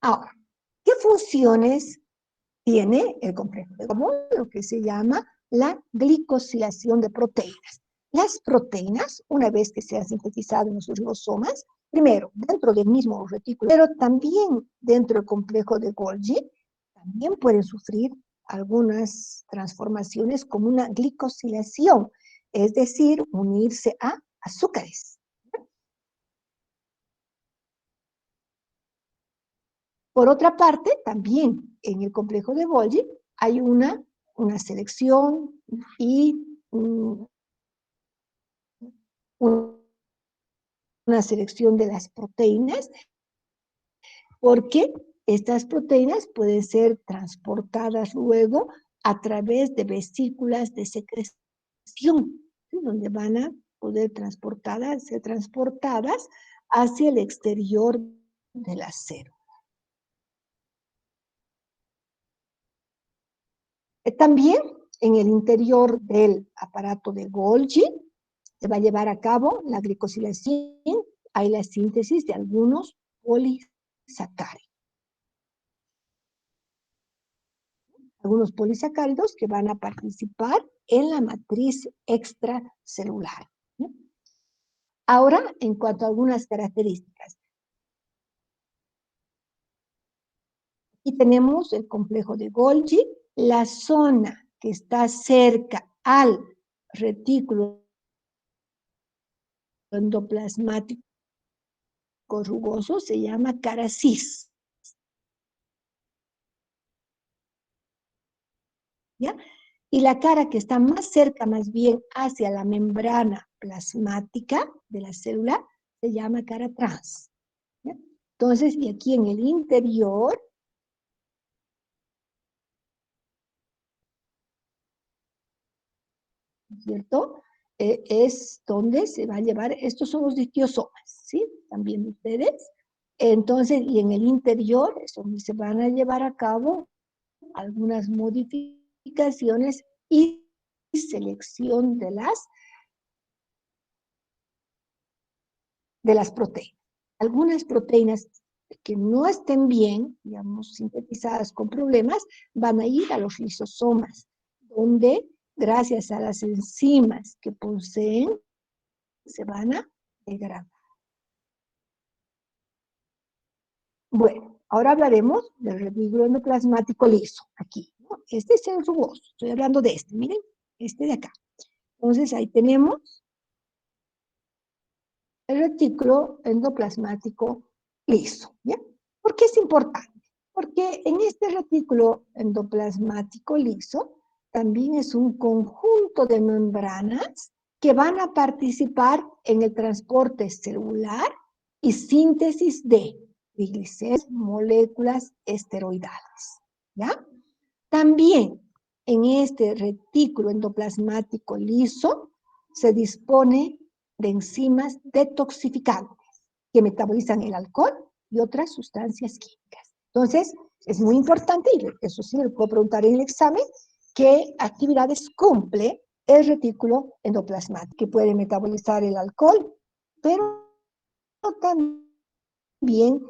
Ahora, ¿qué funciones tiene el complejo de Golgi? Lo que se llama la glicosilación de proteínas. Las proteínas, una vez que se han sintetizado en los ribosomas, primero, dentro del mismo retículo, pero también dentro del complejo de Golgi, también pueden sufrir algunas transformaciones como una glicosilación, es decir, unirse a azúcares. Por otra parte, también en el complejo de Golgi hay una selección y una selección de las proteínas, porque estas proteínas pueden ser transportadas luego a través de vesículas de secreción, ¿sí? Donde van a poder ser transportadas hacia el exterior de la célula. También en el interior del aparato de Golgi se va a llevar a cabo la glicosilación, hay la síntesis de algunos polisacáridos. Algunos polisacáridos que van a participar en la matriz extracelular, ¿no? Ahora, en cuanto a algunas características. Aquí tenemos el complejo de Golgi, la zona que está cerca al retículo endoplasmático rugoso se llama cara cis. ¿Ya? Y la cara que está más cerca, más bien hacia la membrana plasmática de la célula, se llama cara trans. ¿Ya? Entonces, y aquí en el interior, ¿cierto? Es donde se va a llevar, estos son los dictiosomas, ¿sí? También ustedes. Entonces, y en el interior es donde se van a llevar a cabo algunas modificaciones y selección de las proteínas. Algunas proteínas que no estén bien, digamos, sintetizadas con problemas, van a ir a los lisosomas, donde, gracias a las enzimas que poseen, se van a degradar. Bueno, ahora hablaremos del retículo endoplasmático liso, aquí, ¿no? Este es el rugoso, estoy hablando de este, miren, este de acá. Entonces, ahí tenemos el retículo endoplasmático liso, ¿ya? ¿Por qué es importante? Porque en este retículo endoplasmático liso también es un conjunto de membranas que van a participar en el transporte celular y síntesis de triglicéridos, moléculas esteroidales, ¿ya? También en este retículo endoplasmático liso se dispone de enzimas detoxificantes que metabolizan el alcohol y otras sustancias químicas. Entonces, es muy importante, y eso sí me lo puedo preguntar en el examen, qué actividades cumple el retículo endoplasmático, que puede metabolizar el alcohol, pero también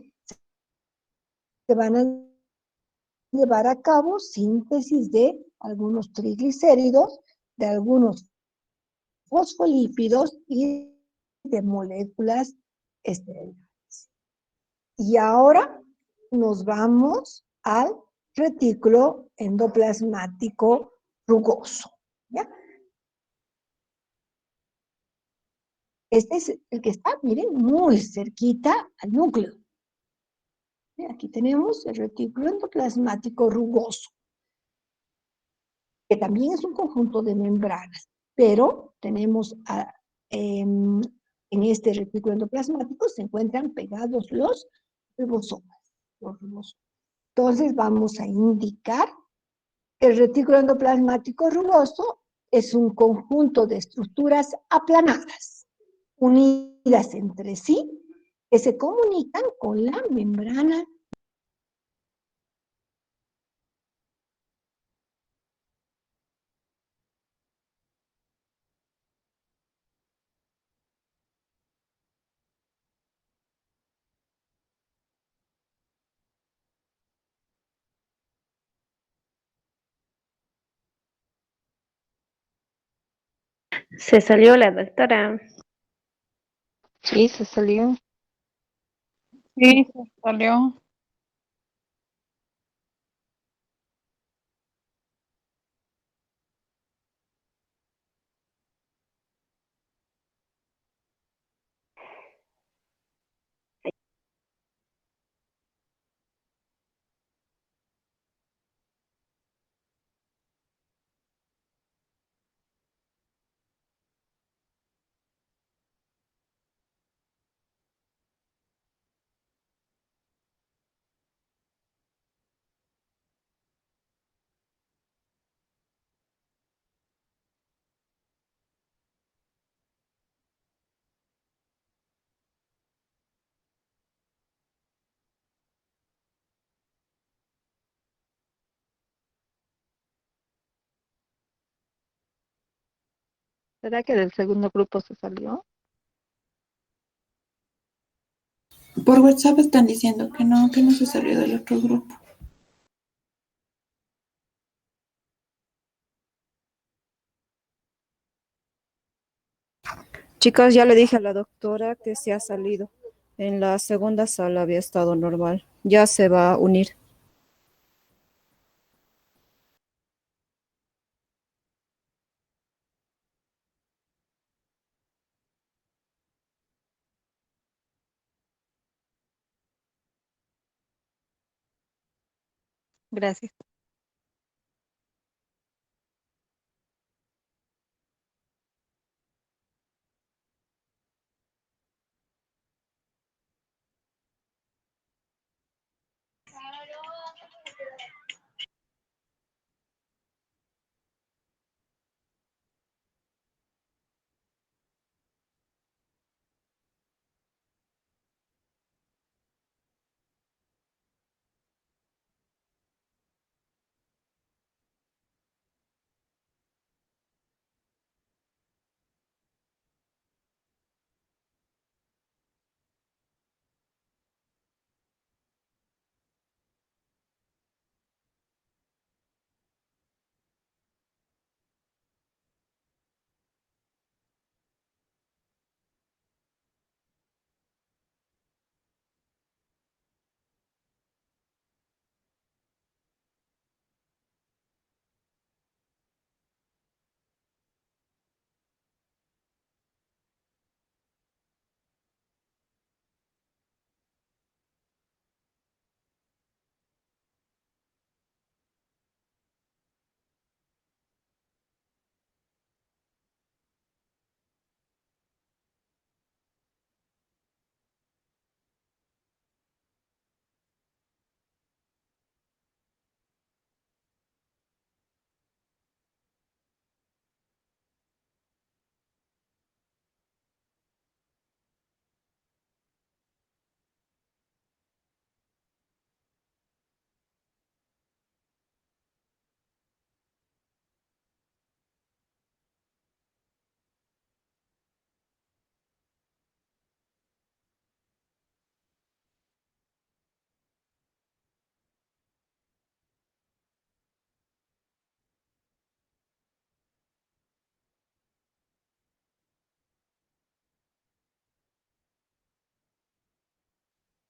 se van a llevar a cabo síntesis de algunos triglicéridos, de algunos fosfolípidos y de moléculas estériles. Y ahora nos vamos al retículo endoplasmático rugoso. ¿Ya? Este es el que está, miren, muy cerquita al núcleo. Aquí tenemos el retículo endoplasmático rugoso, que también es un conjunto de membranas, pero tenemos en este retículo endoplasmático se encuentran pegados los ribosomas. Los ribosomas. Entonces vamos a indicar que el retículo endoplasmático rugoso es un conjunto de estructuras aplanadas, unidas entre sí, que se comunican con la membrana. Se salió la doctora. Sí, se salió. Sí, se salió. ¿Será que del segundo grupo se salió? Por WhatsApp están diciendo que no se salió del otro grupo. Chicas, ya le dije a la doctora que se ha salido. En la segunda sala había estado normal. Ya se va a unir. Gracias.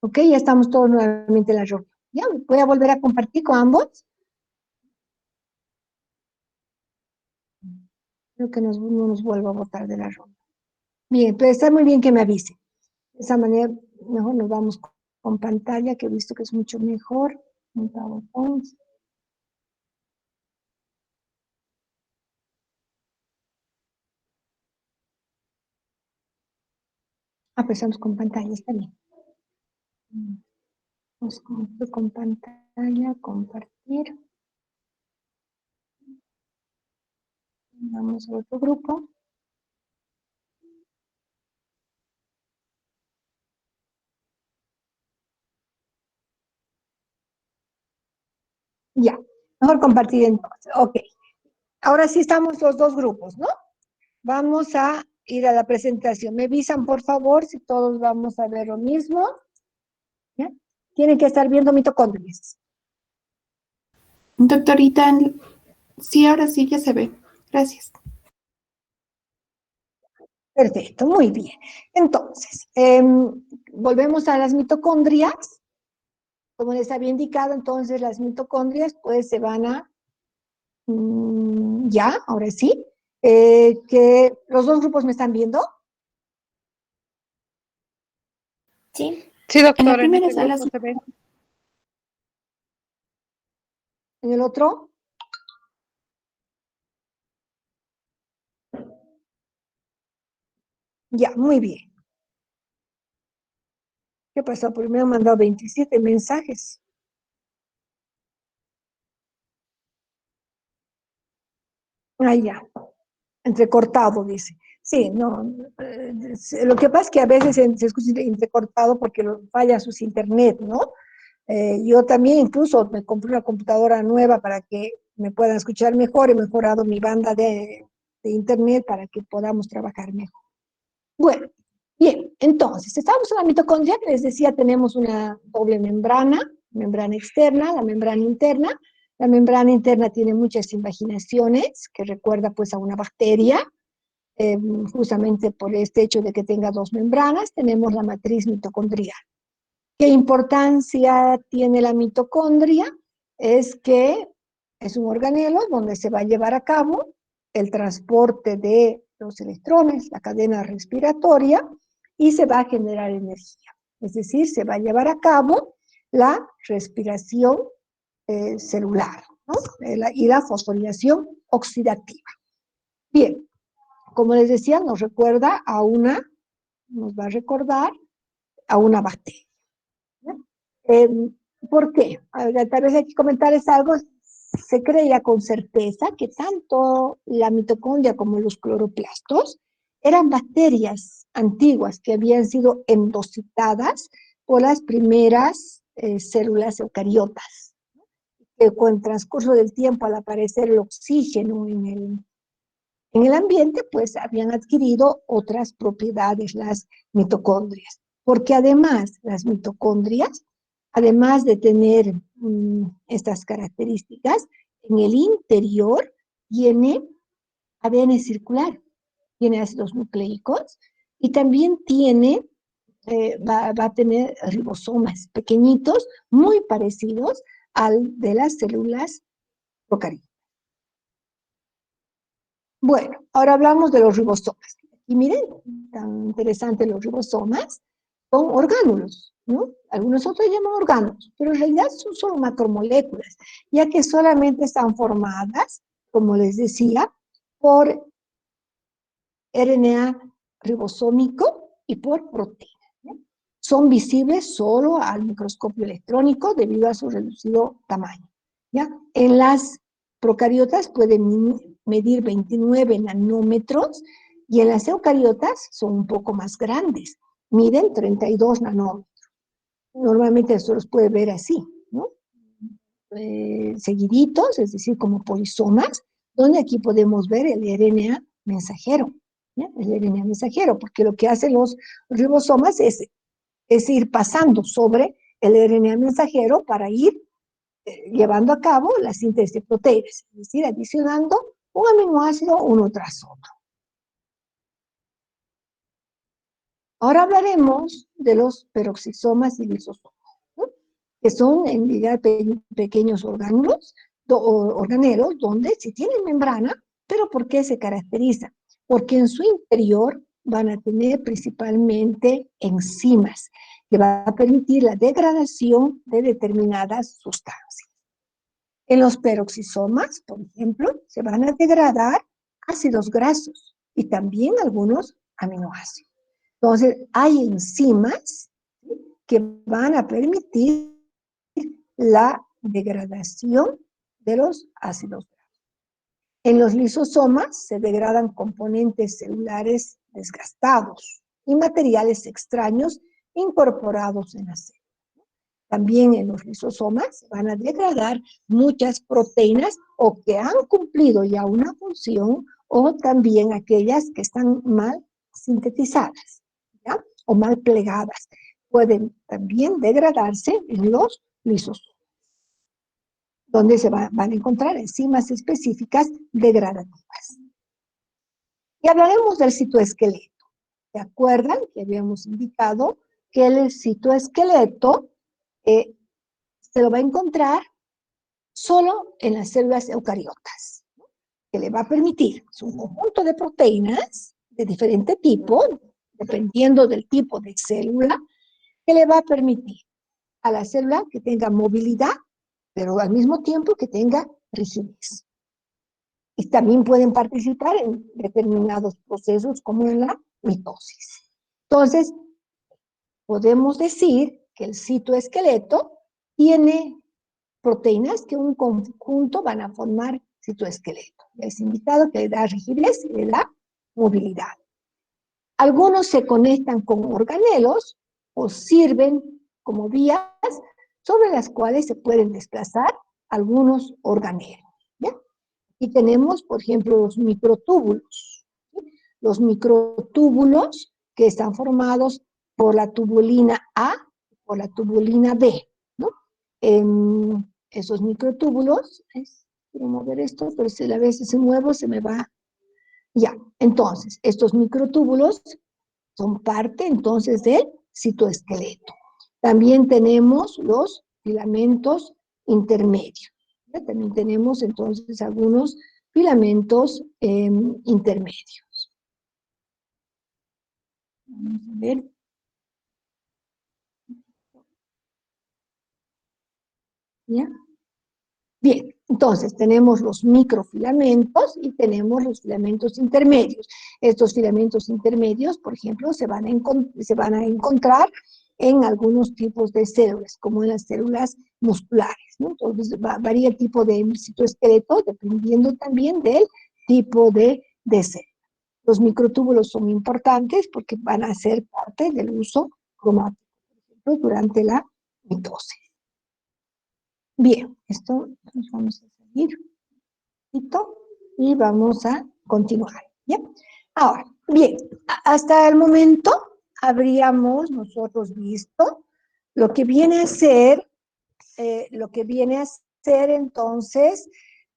Ok, ya estamos todos nuevamente en la reunión. Ya, voy a volver a compartir con ambos. Creo que no nos vuelva a botar de la reunión. Bien, pero está muy bien que me avise. De esa manera, mejor nos vamos con pantalla, que he visto que es mucho mejor. Un PowerPoint. Ah, pues estamos con pantalla, está bien. Vamos con pantalla, compartir. Vamos a otro grupo. Ya, mejor compartir entonces. Ok, ahora sí estamos los dos grupos, ¿no? Vamos a ir a la presentación. Me avisan, por favor, si todos vamos a ver lo mismo. ¿Ya? Tienen que estar viendo mitocondrias. Doctorita, sí, ahora sí ya se ve. Gracias. Perfecto, muy bien. Entonces, volvemos a las mitocondrias. Como les había indicado, entonces las mitocondrias pues se van a, ya, ahora sí, que los dos grupos me están viendo. Sí. Sí, En la doctora, en primera este sala grupo se ve. En el otro, ya, muy bien. ¿Qué pasó? Porque me han mandado 27 mensajes. Ah, ya, entrecortado, dice. Sí, no, lo que pasa es que a veces se escucha entrecortado porque falla sus internet, ¿no? Yo también incluso me compré una computadora nueva para que me puedan escuchar mejor. He mejorado mi banda de internet para que podamos trabajar mejor. Bueno, bien, entonces, estamos en la mitocondria, que les decía, tenemos una doble membrana externa, la membrana interna. La membrana interna tiene muchas invaginaciones, que recuerda pues a una bacteria, eh, justamente por este hecho de que tenga dos membranas. Tenemos la matriz mitocondrial. ¿Qué importancia tiene la mitocondria? Es que es un organelo donde se va a llevar a cabo el transporte de los electrones, la cadena respiratoria, y se va a generar energía. Es decir, se va a llevar a cabo la respiración celular, ¿no? Y la fosforilación oxidativa. Bien, como les decía, nos va a recordar a una bacteria. Eh, ¿Por qué? Tal vez hay que comentarles algo. Se creía con certeza que tanto la mitocondria como los cloroplastos eran bacterias antiguas que habían sido endocitadas por las primeras células eucariotas, que con el transcurso del tiempo, al aparecer el oxígeno en el ambiente, pues habían adquirido otras propiedades las mitocondrias. Porque además, las mitocondrias, además de tener estas características, en el interior tiene ADN circular, tiene ácidos nucleicos y también va a tener ribosomas pequeñitos, muy parecidos al de las células procarióticas. Bueno, ahora hablamos de los ribosomas. Y miren, tan interesante los ribosomas, son orgánulos, ¿no? Algunos otros llaman orgánulos, pero en realidad son solo macromoléculas, ya que solamente están formadas, como les decía, por RNA ribosómico y por proteína, ¿no? Son visibles solo al microscopio electrónico debido a su reducido tamaño, ¿ya? En las procariotas pueden medir 29 nanómetros y en las eucariotas son un poco más grandes, miden 32 nanómetros. Normalmente esto los puede ver así, ¿no? Seguiditos, es decir, como polisomas, donde aquí podemos ver el RNA mensajero, ¿ya? El RNA mensajero, porque lo que hacen los ribosomas es ir pasando sobre el RNA mensajero para ir llevando a cabo la síntesis de proteínas, es decir, adicionando un aminoácido uno tras otro. Ahora hablaremos de los peroxisomas y lisosomas, ¿no? Que son en realidad pequeños organelos donde sí tienen membrana, pero ¿por qué se caracteriza? Porque en su interior van a tener principalmente enzimas que van a permitir la degradación de determinadas sustancias. En los peroxisomas, por ejemplo, se van a degradar ácidos grasos y también algunos aminoácidos. Entonces, hay enzimas que van a permitir la degradación de los ácidos grasos. En los lisosomas se degradan componentes celulares desgastados y materiales extraños incorporados en la célula. También en los lisosomas se van a degradar muchas proteínas o que han cumplido ya una función o también aquellas que están mal sintetizadas, ¿ya? O mal plegadas. Pueden también degradarse en los lisosomas, donde se van a encontrar enzimas específicas degradativas. Y hablaremos del citoesqueleto. ¿Se acuerdan que habíamos indicado que el citoesqueleto se lo va a encontrar solo en las células eucariotas, ¿no? Que le va a permitir, es un conjunto de proteínas de diferente tipo, dependiendo del tipo de célula, que le va a permitir a la célula que tenga movilidad, pero al mismo tiempo que tenga rigidez. Y también pueden participar en determinados procesos como en la mitosis. Entonces, podemos decir que el citoesqueleto tiene proteínas que en un conjunto van a formar citoesqueleto. Es indicado que le da rigidez y le da movilidad. Algunos se conectan con organelos o sirven como vías sobre las cuales se pueden desplazar algunos organelos, ¿ya? Y tenemos, por ejemplo, los microtúbulos. ¿Sí? Los microtúbulos que están formados por la tubulina A y por la tubulina B, ¿no? Esos microtúbulos, quiero mover esto, pero si a veces se muevo se me va. Ya, entonces, estos microtúbulos son parte entonces del citoesqueleto. También tenemos los filamentos intermedios. ¿Ya? También tenemos entonces algunos filamentos intermedios. Vamos a ver. ¿Ya? Bien, entonces tenemos los microfilamentos y tenemos los filamentos intermedios. Estos filamentos intermedios, por ejemplo, se van a encontrar en algunos tipos de células, como en las células musculares, ¿no? Entonces varía el tipo de citoesqueleto dependiendo también del tipo de célula. Los microtúbulos son importantes porque van a ser parte del uso cromático, por ejemplo, durante la mitosis. Bien, esto nos vamos a seguir y vamos a continuar. ¿Ya? Ahora, bien, hasta el momento habríamos nosotros visto lo que viene a ser, entonces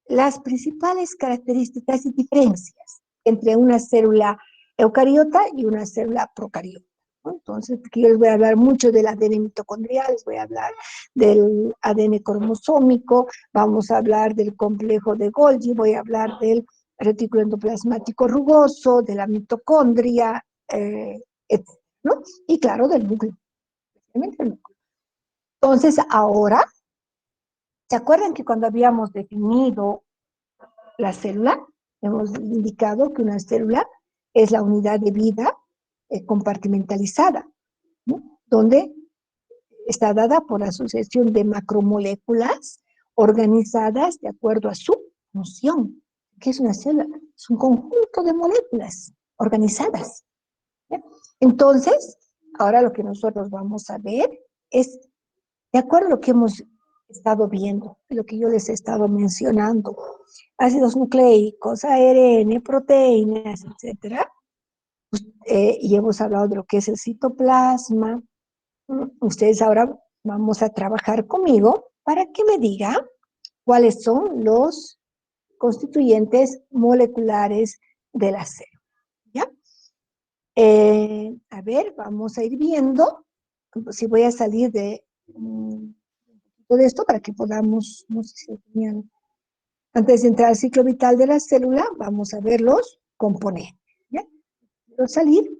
las principales características y diferencias entre una célula eucariota y una célula procariota. Entonces, aquí yo les voy a hablar mucho del ADN mitocondrial, les voy a hablar del ADN cromosómico, vamos a hablar del complejo de Golgi, voy a hablar del retículo endoplasmático rugoso, de la mitocondria, etc., ¿no? Y claro, del núcleo, especialmente el núcleo. Entonces, ahora, ¿se acuerdan que cuando habíamos definido la célula, hemos indicado que una célula es la unidad de vida compartimentalizada, ¿no? Donde está dada por la asociación de macromoléculas organizadas de acuerdo a su función. ¿Qué es una célula? Es un conjunto de moléculas organizadas. ¿Ya? Entonces, ahora lo que nosotros vamos a ver es, de acuerdo a lo que hemos estado viendo, lo que yo les he estado mencionando, ácidos nucleicos, ARN, proteínas, etcétera, y hemos hablado de lo que es el citoplasma. Ustedes ahora vamos a trabajar conmigo para que me digan cuáles son los constituyentes moleculares de la célula. ¿Ya? A ver, vamos a ir viendo si voy a salir de, de esto para que podamos, no sé si tenían, antes de entrar al ciclo vital de la célula, vamos a ver los componentes. ¿Ya? Quiero salir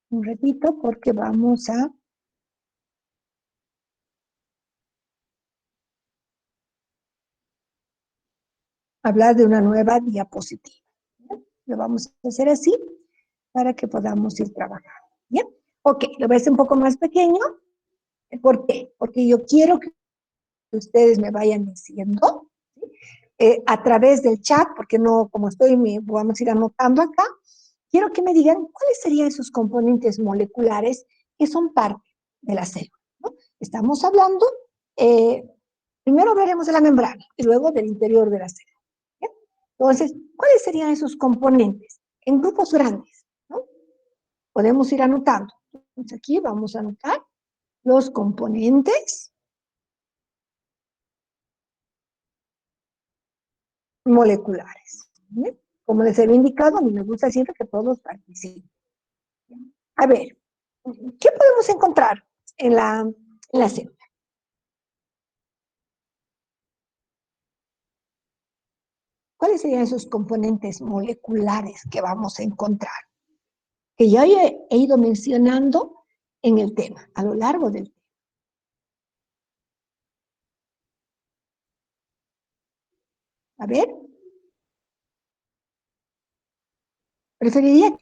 un ratito porque vamos a hablar de una nueva diapositiva. ¿Ya? Lo vamos a hacer así para que podamos ir trabajando. ¿Ya? Ok, lo voy a hacer un poco más pequeño. ¿Por qué? Porque yo quiero que ustedes me vayan diciendo, ¿sí? A través del chat, porque no, como estoy, vamos a ir anotando acá, quiero que me digan cuáles serían esos componentes moleculares que son parte de la célula, ¿no? Estamos hablando, primero hablaremos de la membrana y luego del interior de la célula. ¿Ya? Entonces, ¿cuáles serían esos componentes? En grupos grandes, ¿no? Podemos ir anotando. Entonces, aquí vamos a anotar los componentes moleculares. ¿Bien? Como les había indicado, a mí me gusta siempre que todos participen. A ver, ¿qué podemos encontrar en la célula? ¿Cuáles serían esos componentes moleculares que vamos a encontrar? Que ya he ido mencionando en el tema, a lo largo del tema. A ver, preferiría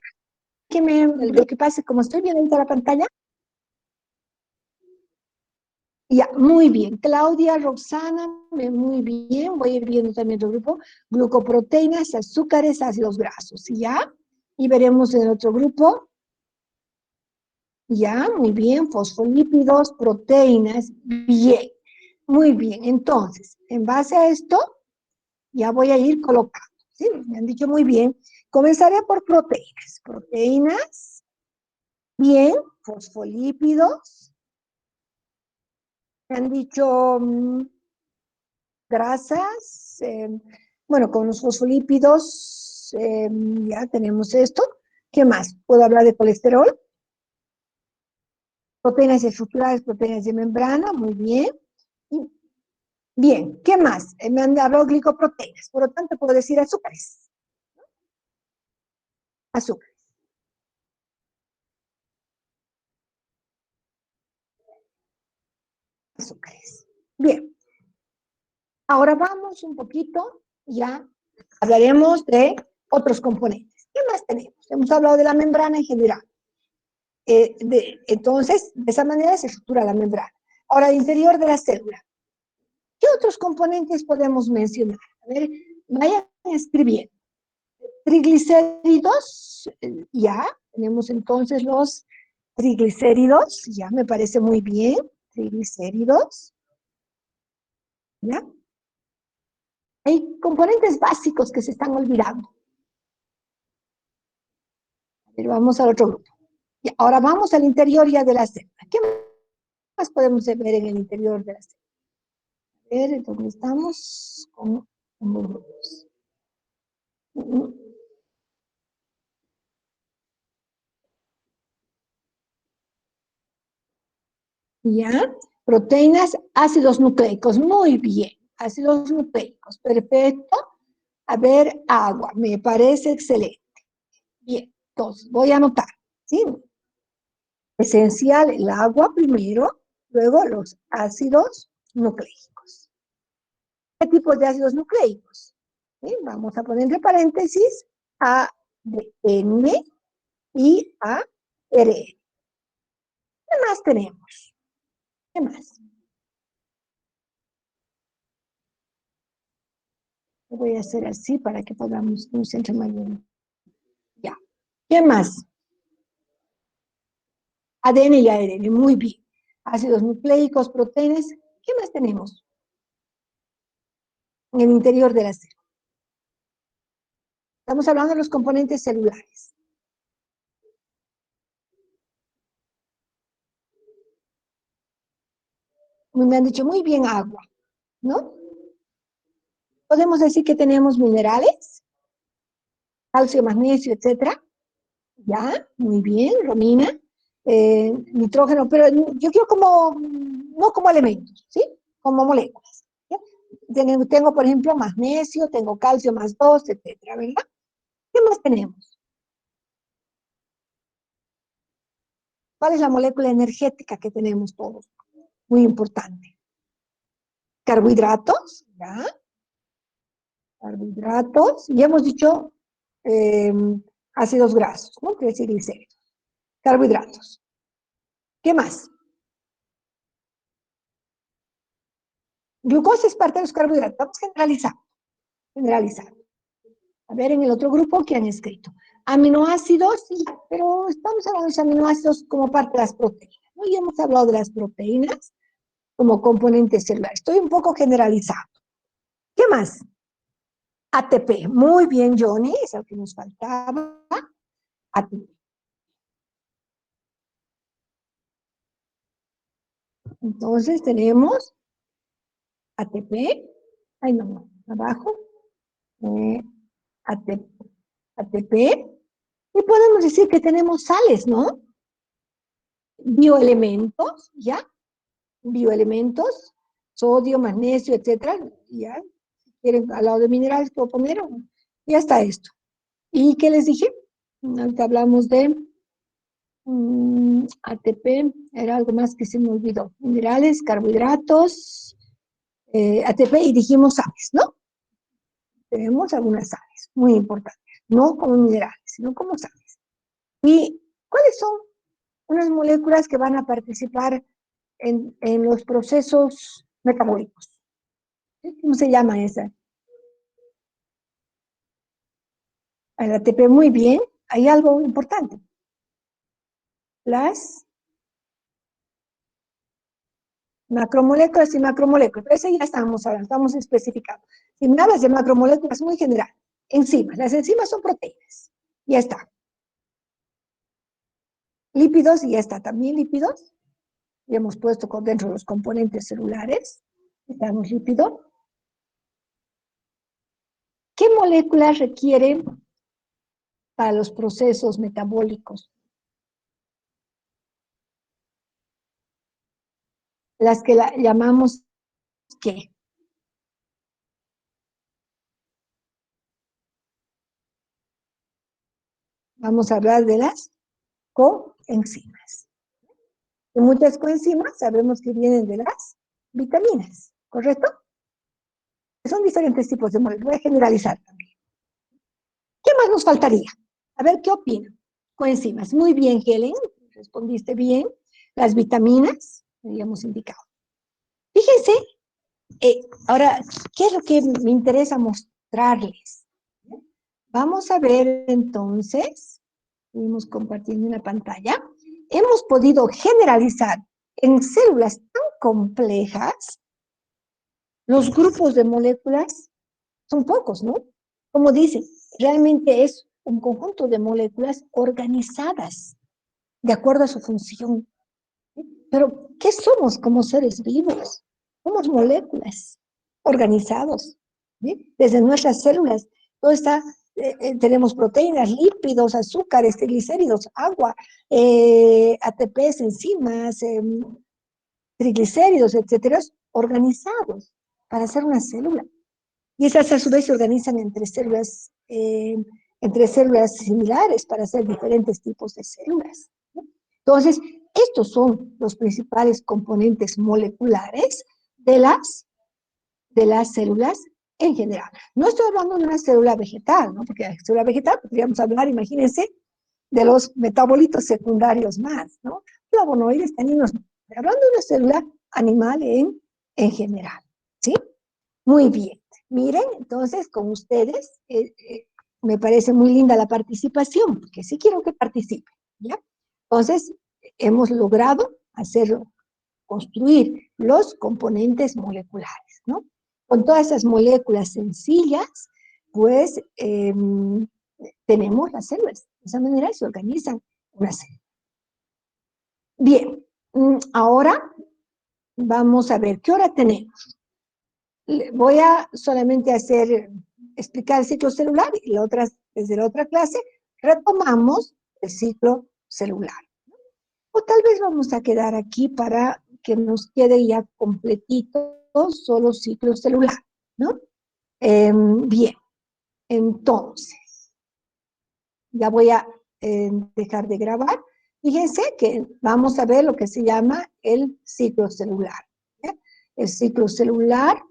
que lo que pase, como estoy viendo la pantalla. Ya, muy bien. Claudia, Roxana, muy bien. Voy a ir viendo también otro grupo. Glucoproteínas, azúcares, ácidos grasos. ¿Ya? Y veremos en el otro grupo. Ya, muy bien. Fosfolípidos, proteínas. Bien. Muy bien. Entonces, en base a esto, ya voy a ir colocando. ¿Sí? Me han dicho muy bien. Comenzaré por proteínas. Proteínas. Bien. Fosfolípidos. Me han dicho grasas. Bueno, con los fosfolípidos ya tenemos esto. ¿Qué más? ¿Puedo hablar de colesterol? Proteínas estructurales, proteínas de membrana, muy bien. Bien, ¿qué más? Me han hablado glicoproteínas, por lo tanto puedo decir azúcares. Azúcares. Azúcares. Bien. Ahora vamos un poquito, ya hablaremos de otros componentes. ¿Qué más tenemos? Hemos hablado de la membrana en general. Entonces, de esa manera se estructura la membrana. Ahora, el interior de la célula. ¿Qué otros componentes podemos mencionar? A ver, vayan escribiendo. Triglicéridos, ya, tenemos entonces los triglicéridos, ya me parece muy bien, triglicéridos, ya. Hay componentes básicos que se están olvidando. Pero vamos al otro grupo. Y ahora vamos al interior ya de la célula. ¿Qué más podemos ver en el interior de la célula? A ver, ¿dónde estamos? Con los grupos. ¿Ya? Proteínas, ácidos nucleicos. Muy bien. Ácidos nucleicos. Perfecto. A ver, agua. Me parece excelente. Bien. Entonces, voy a anotar. ¿Sí? Esencial el agua primero, luego los ácidos nucleicos. ¿Qué tipos de ácidos nucleicos? ¿Sí? Vamos a poner entre paréntesis ADN y ARN. ¿Qué más tenemos? ¿Qué más? Lo voy a hacer así para que podamos concentrar mayor. Ya. ¿Qué más? ADN y ARN, muy bien. Ácidos nucleicos, proteínas. ¿Qué más tenemos en el interior de la célula? Estamos hablando de los componentes celulares. Me han dicho muy bien agua, ¿no? Podemos decir que tenemos minerales, calcio, magnesio, etcétera. Ya, muy bien, Romina. nitrógeno, pero yo quiero como, no como elementos, ¿sí? Como moléculas. ¿Ya? Tengo, por ejemplo, magnesio, tengo calcio más 2, etcétera, ¿verdad? ¿Qué más tenemos? ¿Cuál es la molécula energética que tenemos todos? Muy importante. Carbohidratos, ¿ya? Carbohidratos, y hemos dicho eh, ácidos grasos, ¿no? Quiere decir glicéridos. Carbohidratos. ¿Qué más? Glucosa es parte de los carbohidratos. Vamos generalizando. Generalizando. A ver, en el otro grupo, ¿qué han escrito? Aminoácidos, sí, pero estamos hablando de los aminoácidos como parte de las proteínas, ¿no? Y hemos hablado de las proteínas como componentes celulares. Estoy un poco generalizado. ¿Qué más? ATP. Muy bien, Johnny, es lo que nos faltaba. ATP. Entonces tenemos ATP. Ay, no, abajo. ATP. ATP. Y podemos decir que tenemos sales, ¿no? Bioelementos, ¿ya? Bioelementos, sodio, magnesio, etcétera, ya. Si quieren, al lado de minerales, puedo poner, ya está esto. ¿Y qué les dije? Ahorita hablamos de ATP, era algo más que se me olvidó. Minerales, carbohidratos, ATP y dijimos sales, ¿no? Tenemos algunas sales, muy importantes. No como minerales, sino como sales. ¿Y cuáles son unas moléculas que van a participar en los procesos metabólicos? ¿Cómo se llama esa? El ATP, muy bien. Hay algo importante. Las macromoléculas y macromoléculas. Pero eso ya estamos hablando, estamos especificando. Si me hablas de macromoléculas, muy general. Enzimas. Las enzimas son proteínas. Ya está. Lípidos, y ya está. También lípidos. Ya hemos puesto dentro de los componentes celulares. Estamos lípidos. ¿Qué moléculas requieren para los procesos metabólicos? Las que llamamos, ¿qué? Vamos a hablar de las coenzimas. Y muchas coenzimas sabemos que vienen de las vitaminas, ¿correcto? Son diferentes tipos de moléculas. Voy a generalizar también. ¿Qué más nos faltaría? A ver, ¿qué opinan? Coenzimas. Muy bien, Helen, respondiste bien. Las vitaminas, habíamos indicado. Fíjense, ahora, ¿qué es lo que me interesa mostrarles? Vamos a ver entonces, seguimos compartiendo una pantalla. Hemos podido generalizar en células tan complejas, los grupos de moléculas son pocos, ¿no? Como dicen, realmente es un conjunto de moléculas organizadas de acuerdo a su función. Pero, ¿qué somos como seres vivos? Somos moléculas organizados, ¿sí? Desde nuestras células, todo está, tenemos proteínas, lípidos, azúcares, triglicéridos, agua, ATPs, enzimas, triglicéridos, etcétera, organizados para hacer una célula. Y esas a su vez se organizan entre células similares para hacer diferentes tipos de células, ¿no? Entonces, estos son los principales componentes moleculares de las células en general. No estoy hablando de una célula vegetal, ¿no? Porque la célula vegetal podríamos hablar, imagínense, de los metabolitos secundarios más, ¿no? Flavonoides, taninos. Hablando de una célula animal en general, ¿sí? Muy bien. Miren, entonces, con ustedes, me parece muy linda la participación, porque sí quiero que participen, ¿ya? Entonces, hemos logrado construir los componentes moleculares, ¿no? Con todas esas moléculas sencillas, pues, tenemos las células. De esa manera se organizan una célula. Bien, ahora vamos a ver, ¿qué hora tenemos? Voy a solamente explicar el ciclo celular y desde la otra clase retomamos el ciclo celular. o tal vez vamos a quedar aquí para que nos quede ya completito solo ciclo celular, ¿no? Bien, entonces, ya voy a dejar de grabar. Fíjense que vamos a ver lo que se llama el ciclo celular. ¿Ya? El ciclo celular,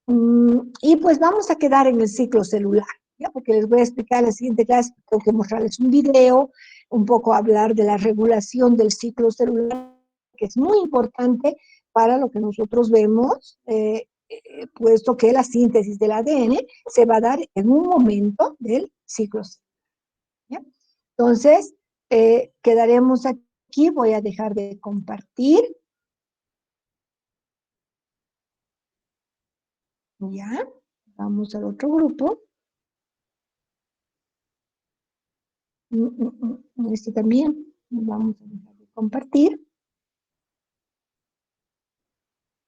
y pues vamos a quedar en el ciclo celular, ¿ya? Porque les voy a explicar en la siguiente clase, tengo que mostrarles un video, un poco hablar de la regulación del ciclo celular, que es muy importante para lo que nosotros vemos, puesto que la síntesis del ADN se va a dar en un momento del ciclo celular. ¿Ya? Entonces, quedaremos aquí, voy a dejar de compartir. Ya, vamos al otro grupo. Este también, vamos a dejar de compartir.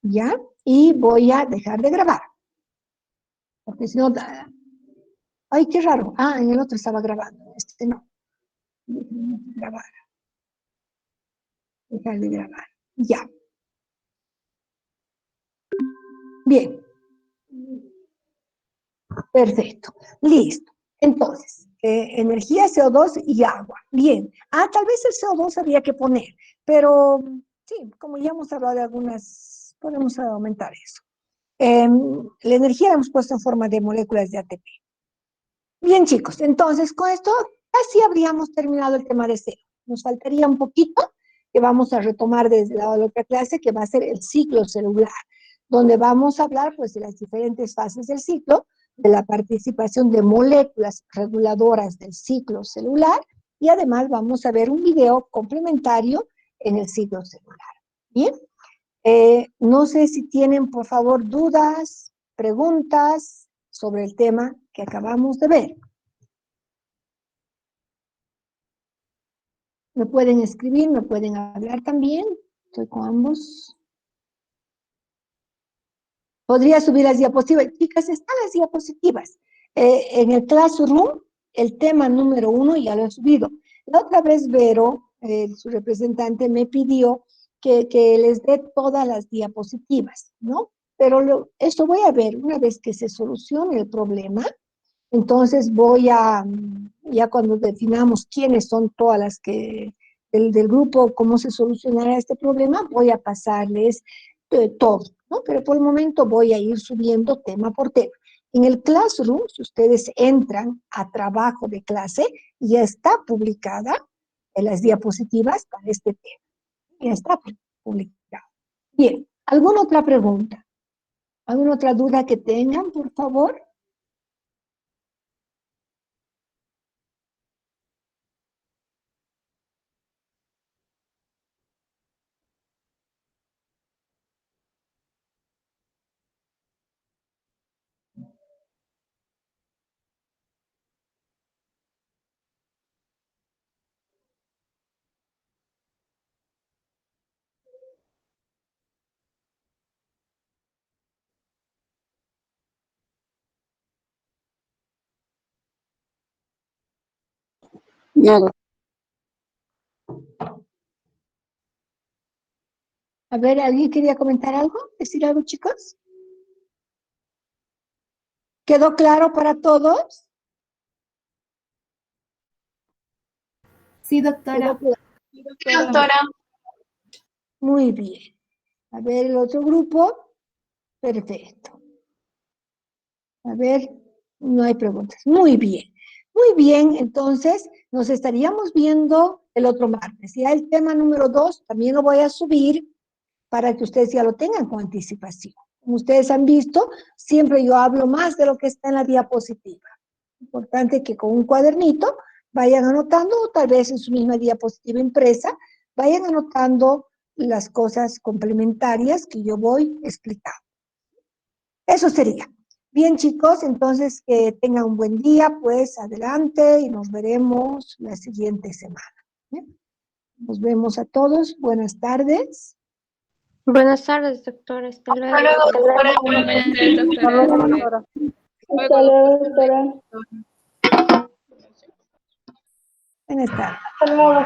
Ya, y voy a dejar de grabar. Porque si no, ay, qué raro. Ah, en el otro estaba grabando, este no. Grabar. Dejar de grabar. Ya. Bien. Perfecto. Listo. Entonces, energía, CO2 y agua. Bien. Ah, tal vez el CO2 habría que poner, pero sí, como ya hemos hablado de algunas, podemos aumentar eso. La energía la hemos puesto en forma de moléculas de ATP. Bien, chicos, entonces con esto casi habríamos terminado el tema de cero. Nos faltaría un poquito que vamos a retomar desde la otra clase, que va a ser el ciclo celular, donde vamos a hablar pues de las diferentes fases del ciclo, de la participación de moléculas reguladoras del ciclo celular, y además vamos a ver un video complementario en el ciclo celular. Bien, no sé si tienen por favor dudas, preguntas sobre el tema que acabamos de ver. Me pueden escribir, me pueden hablar también. Estoy con ambos. Podría subir las diapositivas. Chicas, están las diapositivas. En el Classroom, el tema número 1 ya lo he subido. La otra vez Vero, su representante, me pidió que les dé todas las diapositivas, ¿no? Pero eso voy a ver una vez que se solucione el problema. Entonces voy a, ya cuando definamos quiénes son todas las que, del grupo, cómo se solucionará este problema, voy a pasarles todo, ¿no? Pero por el momento voy a ir subiendo tema por tema. En el Classroom, si ustedes entran a trabajo de clase, ya está publicada en las diapositivas para este tema. Ya está publicada. Bien, ¿alguna otra pregunta? ¿Alguna otra duda que tengan, por favor? Nada. A ver, ¿alguien quería comentar algo? ¿Decir algo, chicos? ¿Quedó claro para todos? Sí, ¿Quedó doctora. claro? Doctora. Muy bien. A ver, el otro grupo. Perfecto. A ver, no hay preguntas. Muy bien. Muy bien, entonces nos estaríamos viendo el otro martes. Ya el tema número 2 también lo voy a subir para que ustedes ya lo tengan con anticipación. Como ustedes han visto, siempre yo hablo más de lo que está en la diapositiva. Importante que con un cuadernito vayan anotando, o tal vez en su misma diapositiva impresa, vayan anotando las cosas complementarias que yo voy explicando. Eso sería. Bien, chicos, entonces que tengan un buen día, pues adelante y nos veremos la siguiente semana. ¿Bien? Nos vemos a todos. Buenas tardes. Buenas tardes, doctora. Hasta Hasta luego. luego, doctora. Buenas tardes, Hasta doctora. luego, doctora. Hasta luego, doctora. Buenas tardes. Hasta luego.